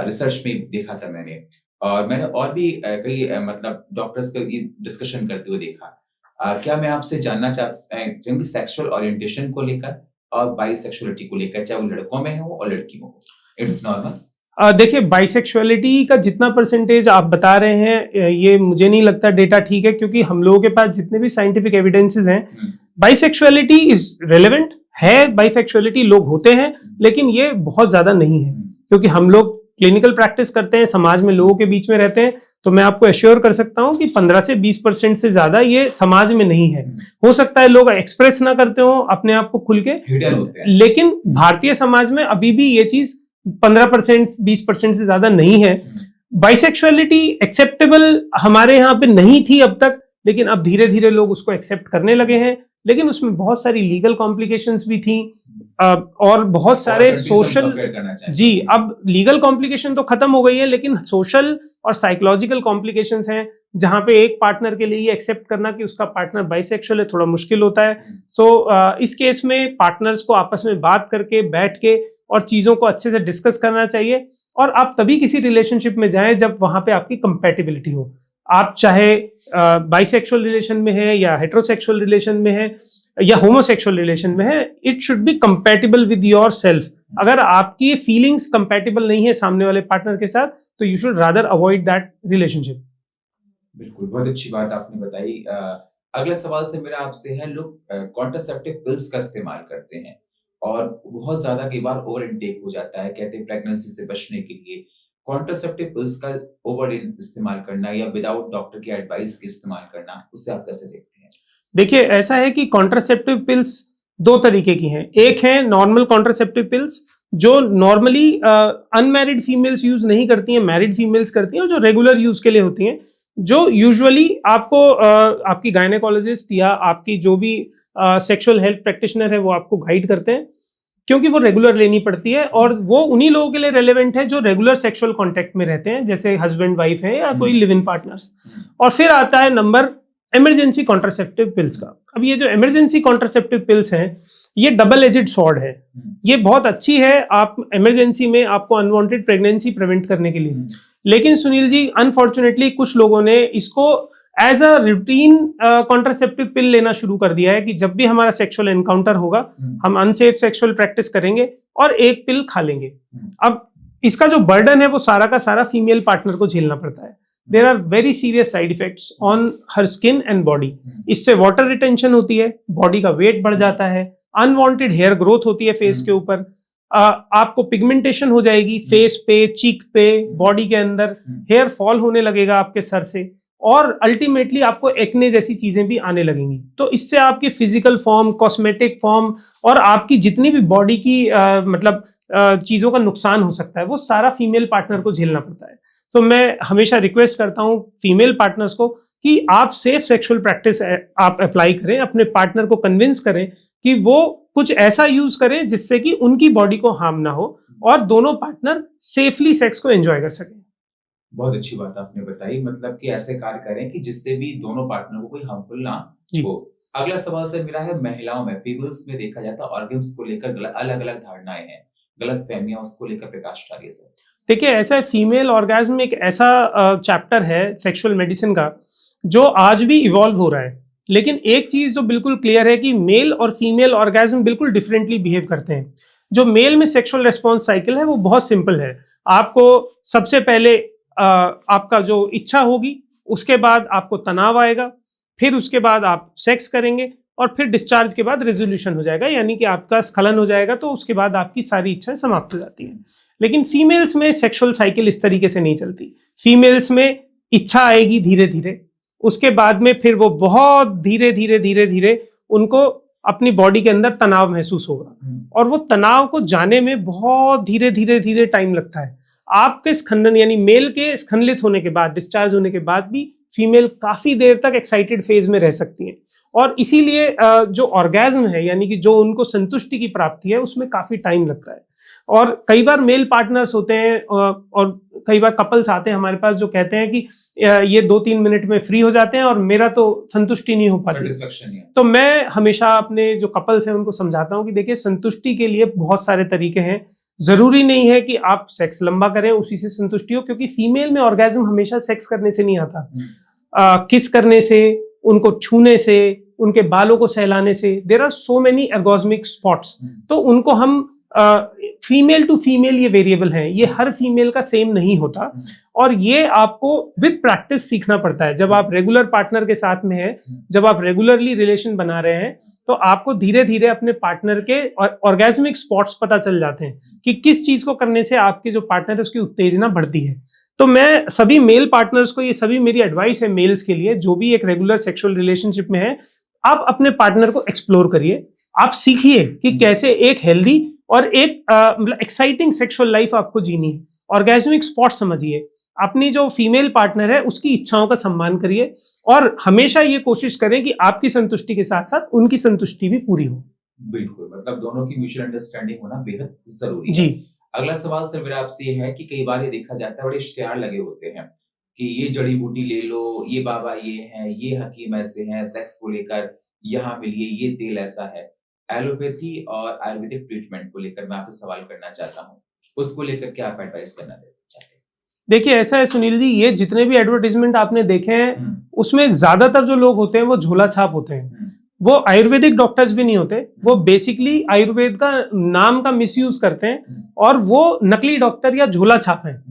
रिसर्च में देखा था मैंने, और मैंने और भी कई मतलब डॉक्टर्स का ये डिस्कशन करते हुए देखा। क्या मैं आपसे जानना चाहूंगी सेक्सुअल ओरिएंटेशन को लेकर और बाइसेक्सुअलिटी को लेकर, चाहे वो लड़कों में हो और लड़कियों हो, इट्स नॉर्मल?
देखिए, बाइसेक्सुअलिटी का जितना परसेंटेज आप बता रहे हैं, ये मुझे नहीं लगता डेटा ठीक है, क्योंकि हम लोगों के पास जितने भी साइंटिफिक एविडेंसेस हैं, बाइसेक्सुअलिटी इज रेलेवेंट है, बाइसेक्सुअलिटी लोग होते हैं, लेकिन ये बहुत ज्यादा नहीं है, क्योंकि हम लोग क्लिनिकल प्रैक्टिस करते हैं, समाज में लोगों के बीच में रहते हैं, तो मैं आपको एश्योर कर सकता हूं कि 15 से 20% से ज्यादा ये समाज में नहीं है। हो सकता है लोग एक्सप्रेस ना करते हो अपने आप को खुल के, लेकिन भारतीय समाज में अभी भी ये चीज 15% 20% से ज्यादा नहीं है। बाइसेक्सुअलिटी एक्सेप्टेबल हमारे यहाँ पे नहीं थी अब तक, लेकिन अब धीरे धीरे लोग उसको एक्सेप्ट करने लगे हैं, लेकिन उसमें बहुत सारी लीगल कॉम्प्लिकेशंस भी थी और बहुत सारे सोशल, जी, अब लीगल कॉम्प्लिकेशन तो खत्म हो गई है, लेकिन सोशल और साइकोलॉजिकल कॉम्प्लिकेशंस हैं, जहां पे एक पार्टनर के लिए ये एक्सेप्ट करना कि उसका पार्टनर बाइसेक्सुअल है थोड़ा मुश्किल होता है। सो इस केस में पार्टनर्स को आपस में बात करके, बैठ के और चीजों को अच्छे से डिस्कस करना चाहिए, और आप तभी किसी रिलेशनशिप में जाएं जब वहां पे आपकी कंपैटिबिलिटी हो। आप चाहे बाइसेक्सुअल रिलेशन में है या हेटेरोसेक्सुअल रिलेशन में है या होमोसेक्सुअल रिलेशन में है, it should be compatible with your self. अगर आपकी फीलिंग्स कंपैटिबल नहीं है सामने वाले पार्टनर के साथ, तो you should rather avoid that relationship.
बिल्कुल, बहुत अच्छी बात आपने बताई। अगला सवाल से मेरा आपसे है, लोग कॉन्ट्रासेप्टिव पिल्स का इस्तेमाल करते हैं और बहुत ज्यादा कई बार ओवर इनटेक हो जाता है, कहते हैं प्रेगनेंसी से बचने के लिए कॉन्ट्रासेप्टिव पिल्स का ओवर इस्तेमाल करना या विदाउट डॉक्टर की एडवाइस के इस्तेमाल करना, उसे आप कैसे देखते हैं?
देखिए, ऐसा है कि कॉन्ट्रासेप्टिव पिल्स दो तरीके की हैं। एक है नॉर्मल कॉन्ट्रासेप्टिव पिल्स, जो नॉर्मली अनमैरिड फीमेल्स यूज नहीं करती हैं, मैरिड फीमेल्स करती हैं, और जो रेगुलर यूज के लिए होती हैं, जो यूजुअली आपको आपकी गायनेकोलॉजिस्ट या आपकी जो भी सेक्सुअल हेल्थ प्रैक्टिशनर है वो आपको गाइड करते हैं, क्योंकि वो रेगुलर लेनी पड़ती है, और वो उन्हीं लोगों के लिए रेलेवेंट है जो रेगुलर सेक्सुअल कांटेक्ट में रहते हैं, जैसे हस्बैंड वाइफ है या कोई लिव इन पार्टनर्स। और फिर आता है नंबर इमरजेंसी कॉन्ट्रासेप्टिव पिल्स का। अब ये जो इमरजेंसी कॉन्ट्रासेप्टिव पिल्स हैं, ये डबल एजेड सॉर्ड है। ये बहुत अच्छी है आप इमरजेंसी में आपको अनवांटेड प्रेगनेंसी प्रिवेंट करने के लिए, लेकिन सुनील जी, अनफॉर्चुनेटली कुछ लोगों ने इसको as a routine contraceptive pill लेना शुरू कर दिया है कि जब भी हमारा सेक्सुअल एनकाउंटर होगा, हम अनसेफ सेक्सुअल प्रैक्टिस करेंगे और एक पिल खा लेंगे। अब इसका जो बर्डन है वो सारा का सारा फीमेल पार्टनर को झेलना पड़ता है। There are very serious side effects on her skin and body. इससे वाटर रिटेंशन होती है, बॉडी का वेट बढ़ जाता है, अनवांटेड हेयर ग्रोथ होती है फेस के ऊपर, आपको पिगमेंटेशन हो जाएगी फेस पे, चीक पे, बॉडी के अंदर, हेयर फॉल होने लगेगा आपके सर से, और अल्टीमेटली आपको एक्ने जैसी चीजें भी आने लगेंगी। तो इससे आपकी फिजिकल फॉर्म, कॉस्मेटिक फॉर्म और आपकी जितनी भी बॉडी की मतलब चीजों का नुकसान हो सकता है, वो सारा फीमेल पार्टनर को झेलना पड़ता है। तो मैं हमेशा रिक्वेस्ट करता हूं फीमेल पार्टनर्स को कि आप सेफ सेक्सुअल प्रैक्टिस आप अप्लाई करें, अपने पार्टनर को कन्विंस करें कि वो कुछ ऐसा यूज करें जिससे कि उनकी बॉडी को हार्म ना हो और दोनों पार्टनर सेफली सेक्स को एंजॉय कर सकें।
बहुत अच्छी बात आपने बताई, मतलब कि ऐसे कार्य करें कि जिससे भी दोनों पार्टनर को कोई हार्मफुल ना हो। अगला सवाल सर मेरा है, महिलाओं में, फीमेल्स में देखा जाता है ऑर्गन्स को लेकर अलग अलग धारणाएं हैं, गलत फहमियां, उसको लेकर प्रकाश डालिए सर।
देखिए, ऐसा है, फीमेल ऑर्गेज्म एक ऐसा चैप्टर है सेक्सुअल मेडिसिन का जो आज भी इवॉल्व हो रहा है, लेकिन एक चीज जो बिल्कुल क्लियर है कि मेल और फीमेल ऑर्गेज्म बिल्कुल डिफरेंटली बिहेव करते हैं। जो मेल में सेक्सुअल रेस्पॉन्स साइकिल है वो बहुत सिंपल है। आपको सबसे पहले आपका जो इच्छा होगी, उसके बाद आपको तनाव आएगा, फिर उसके बाद आप सेक्स करेंगे और फिर डिस्चार्ज के बाद रेजोल्यूशन हो जाएगा, यानी कि आपका स्खलन हो जाएगा, तो उसके बाद आपकी सारी इच्छाएं समाप्त हो जाती हैं। लेकिन फीमेल्स में सेक्सुअल साइकिल इस तरीके से नहीं चलती। फीमेल्स में इच्छा आएगी धीरे धीरे, उसके बाद में फिर वो बहुत धीरे धीरे धीरे धीरे उनको अपनी बॉडी के अंदर तनाव महसूस होगा, और वो तनाव को जाने में बहुत धीरे धीरे धीरे टाइम लगता है। आपके स्खंदन यानी मेल के स्खंदित होने के बाद, डिस्चार्ज होने के बाद भी फीमेल काफी देर तक एक्साइटेड फेज में रह सकती हैं, और इसीलिए जो ऑर्गेज्म है यानी कि जो उनको संतुष्टि की प्राप्ति है उसमें काफी टाइम लगता है। और कई बार मेल पार्टनर्स होते हैं और कई बार कपल्स आते हैं हमारे पास जो कहते हैं कि ये 2-3 मिनट में फ्री हो जाते हैं और मेरा तो संतुष्टि नहीं हो पाती। तो मैं हमेशा अपने जो कपल्स हैं उनको समझाता हूँ कि देखिए, संतुष्टि के लिए बहुत सारे तरीके हैं। जरूरी नहीं है कि आप सेक्स लंबा करें उसी से संतुष्टि हो, क्योंकि फीमेल में ऑर्गेज्म हमेशा सेक्स करने से नहीं आता। किस करने से, उनको छूने से, उनके बालों को सहलाने से, there are so many orgasmic spots. तो उनको हम फीमेल टू फीमेल ये वेरिएबल हैं, ये हर फीमेल का सेम नहीं होता, और ये आपको विद प्रैक्टिस सीखना पड़ता है। जब आप रेगुलर पार्टनर के साथ में है, जब आप रेगुलरली रिलेशन बना रहे हैं, तो आपको धीरे धीरे अपने पार्टनर के ऑर्गेस्मिक स्पॉट्स पता चल जाते हैं कि किस चीज को करने से आपके जो पार्टनर है उसकी उत्तेजना बढ़ती है। तो मैं सभी मेल पार्टनर्स को, ये सभी मेरी एडवाइस है मेल्स के लिए जो भी एक रेगुलर सेक्सुअल रिलेशनशिप में है, आप अपने पार्टनर को एक्सप्लोर करिए, आप सीखिए कि कैसे एक हेल्दी और एक मतलब एक्साइटिंग सेक्सुअल लाइफ आपको जीनी है। ऑर्गेस्मिक स्पॉट समझिए, अपनी जो फीमेल पार्टनर है उसकी इच्छाओं का सम्मान करिए, और हमेशा ये कोशिश करें कि आपकी संतुष्टि के साथ साथ उनकी संतुष्टि भी पूरी हो।
बिल्कुल, मतलब दोनों की म्यूचुअल अंडरस्टैंडिंग होना बेहद जरूरी है।
जी।
अगला सवाल सर मेरा आपसे ये है कि कई बार ये देखा जाता है, बड़े इश्तिहार लगे होते हैं कि ये जड़ी बूटी ले लो, ये बाबा ये हैं, ये हकीम ऐसे हैं, सेक्स को लेकर यहाँ मिलिए, ये तेल ऐसा है। एलोपैथी और आयुर्वेदिक ट्रीटमेंट को लेकर मैं आपसे सवाल करना चाहता हूँ, उसको लेकर क्या आप एडवाइस करना चाहते हैं?
देखिए, ऐसा है सुनील जी, ये जितने भी एडवर्टाइजमेंट आपने देखे हैं उसमें ज्यादातर जो लोग होते हैं वो झोला छाप होते हैं। वो आयुर्वेदिक डॉक्टर्स भी नहीं होते, वो बेसिकली आयुर्वेद का नाम का मिसयूज करते हैं, और वो नकली डॉक्टर या झोला छाप हैं।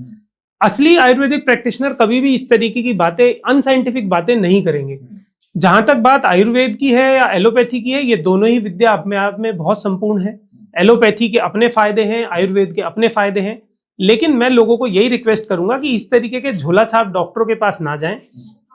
असली आयुर्वेदिक प्रैक्टिशनर कभी भी इस तरीके की बातें, अनसाइंटिफिक बातें नहीं करेंगे। जहां तक बात आयुर्वेद की है या एलोपैथी की है, ये दोनों ही विद्या अपने आप में बहुत संपूर्ण है। एलोपैथी के अपने फायदे हैं, आयुर्वेद के अपने फायदे हैं, लेकिन मैं लोगों को यही रिक्वेस्ट करूंगा कि इस तरीके के झोला छाप डॉक्टरों के पास ना जाएं।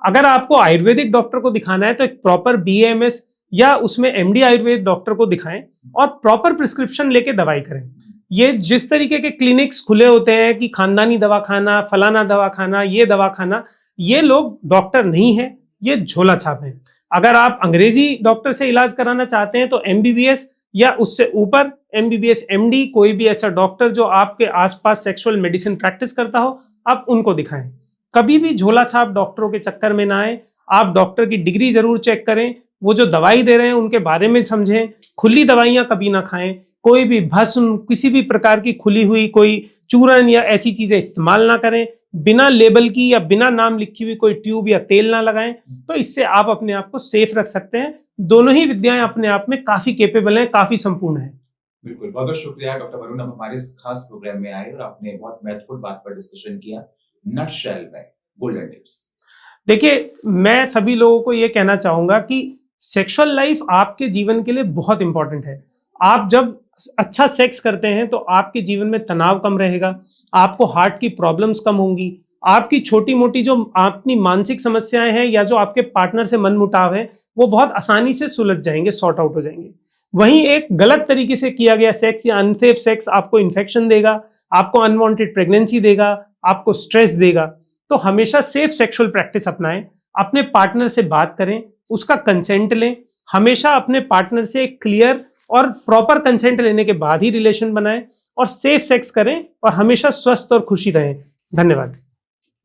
अगर आपको आयुर्वेदिक डॉक्टर को दिखाना है तो एक प्रॉपर BAMS या उसमें MD आयुर्वेद डॉक्टर को दिखाएं और प्रॉपर प्रिस्क्रिप्शन लेके दवाई करें। ये जिस तरीके के क्लिनिक्स खुले होते हैं कि खानदानी दवाखाना, फलाना दवाखाना, ये दवाखाना, ये लोग डॉक्टर नहीं है, ये झोला छाप है। अगर आप अंग्रेजी डॉक्टर से इलाज कराना चाहते हैं तो MBBS या उससे ऊपर MBBS MD, कोई भी ऐसा डॉक्टर जो आपके आसपास सेक्सुअल मेडिसिन प्रैक्टिस करता हो, आप उनको दिखाएं। कभी भी झोला छाप डॉक्टरों के चक्कर में ना आए। आप डॉक्टर की डिग्री जरूर चेक करें, वो जो दवाई दे रहे हैं उनके बारे में समझें। खुली दवाइयां कभी ना खाएं, कोई भी भस्म, किसी भी प्रकार की खुली हुई कोई चूरन या ऐसी चीजें इस्तेमाल ना करें। बिना लेबल की या बिना नाम लिखी हुई कोई ट्यूब या तेल ना लगाएं। तो इससे आप अपने आप को सेफ रख सकते हैं। दोनों ही विद्याएं अपने आप में काफी केपेबल हैं, काफी संपूर्ण हैं।
बिल्कुल, बहुत बहुत शुक्रिया डॉक्टर वरुण, आप हमारे इस खास प्रोग्राम में आए और आपने बहुत महत्वपूर्ण बात पर डिस्कशन किया। नटशेल में गोल्डन टिप्स।
देखिए, मैं सभी लोगों को यह कहना चाहूंगा कि सेक्सुअल लाइफ आपके जीवन के लिए बहुत इंपॉर्टेंट है। आप जब अच्छा सेक्स करते हैं तो आपके जीवन में तनाव कम रहेगा, आपको हार्ट की प्रॉब्लम्स कम होंगी, आपकी छोटी मोटी जो अपनी मानसिक समस्याएं हैं या जो आपके पार्टनर से मनमुटाव है वो बहुत आसानी से सुलझ जाएंगे, सॉर्ट आउट हो जाएंगे। वहीं एक गलत तरीके से किया गया सेक्स या अनसेफ सेक्स आपको इन्फेक्शन देगा, आपको अनवांटेड प्रेगनेंसी देगा, आपको स्ट्रेस देगा। तो हमेशा सेफ सेक्सुअल प्रैक्टिस अपनाएं, अपने पार्टनर से बात करें, उसका कंसेंट लें। हमेशा अपने पार्टनर से क्लियर और प्रॉपर कंसेंट लेने के बाद ही रिलेशन बनाएं और सेफ सेक्स करें और हमेशा स्वस्थ और खुशी रहें। धन्यवाद।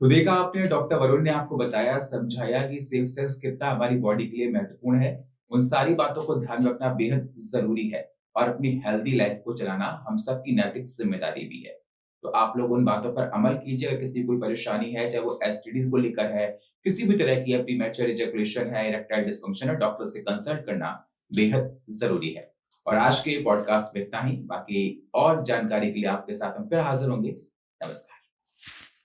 तो देखा आपने, डॉक्टर वरुण ने आपको बताया, समझाया कि सेफ सेक्स कितना हमारी बॉडी के लिए महत्वपूर्ण है। उन सारी बातों को ध्यान में रखना बेहद जरूरी है और अपनी हेल्दी लाइफ को चलाना हम सबकी नैतिक जिम्मेदारी भी है। तो आप लोग उन बातों पर अमल कीजिए। अगर किसी कोई परेशानी है, चाहे वो STDs को लेकर है, किसी भी तरह की प्रीमैच्योर इजैकुलेशन है, इरेक्टाइल डिस्फंक्शन है, डॉक्टर से कंसल्ट करना बेहद जरूरी है। और आज के पॉडकास्ट में इतना ही। बाकी और जानकारी के लिए आपके साथ हम फिर हाजिर होंगे। नमस्कार।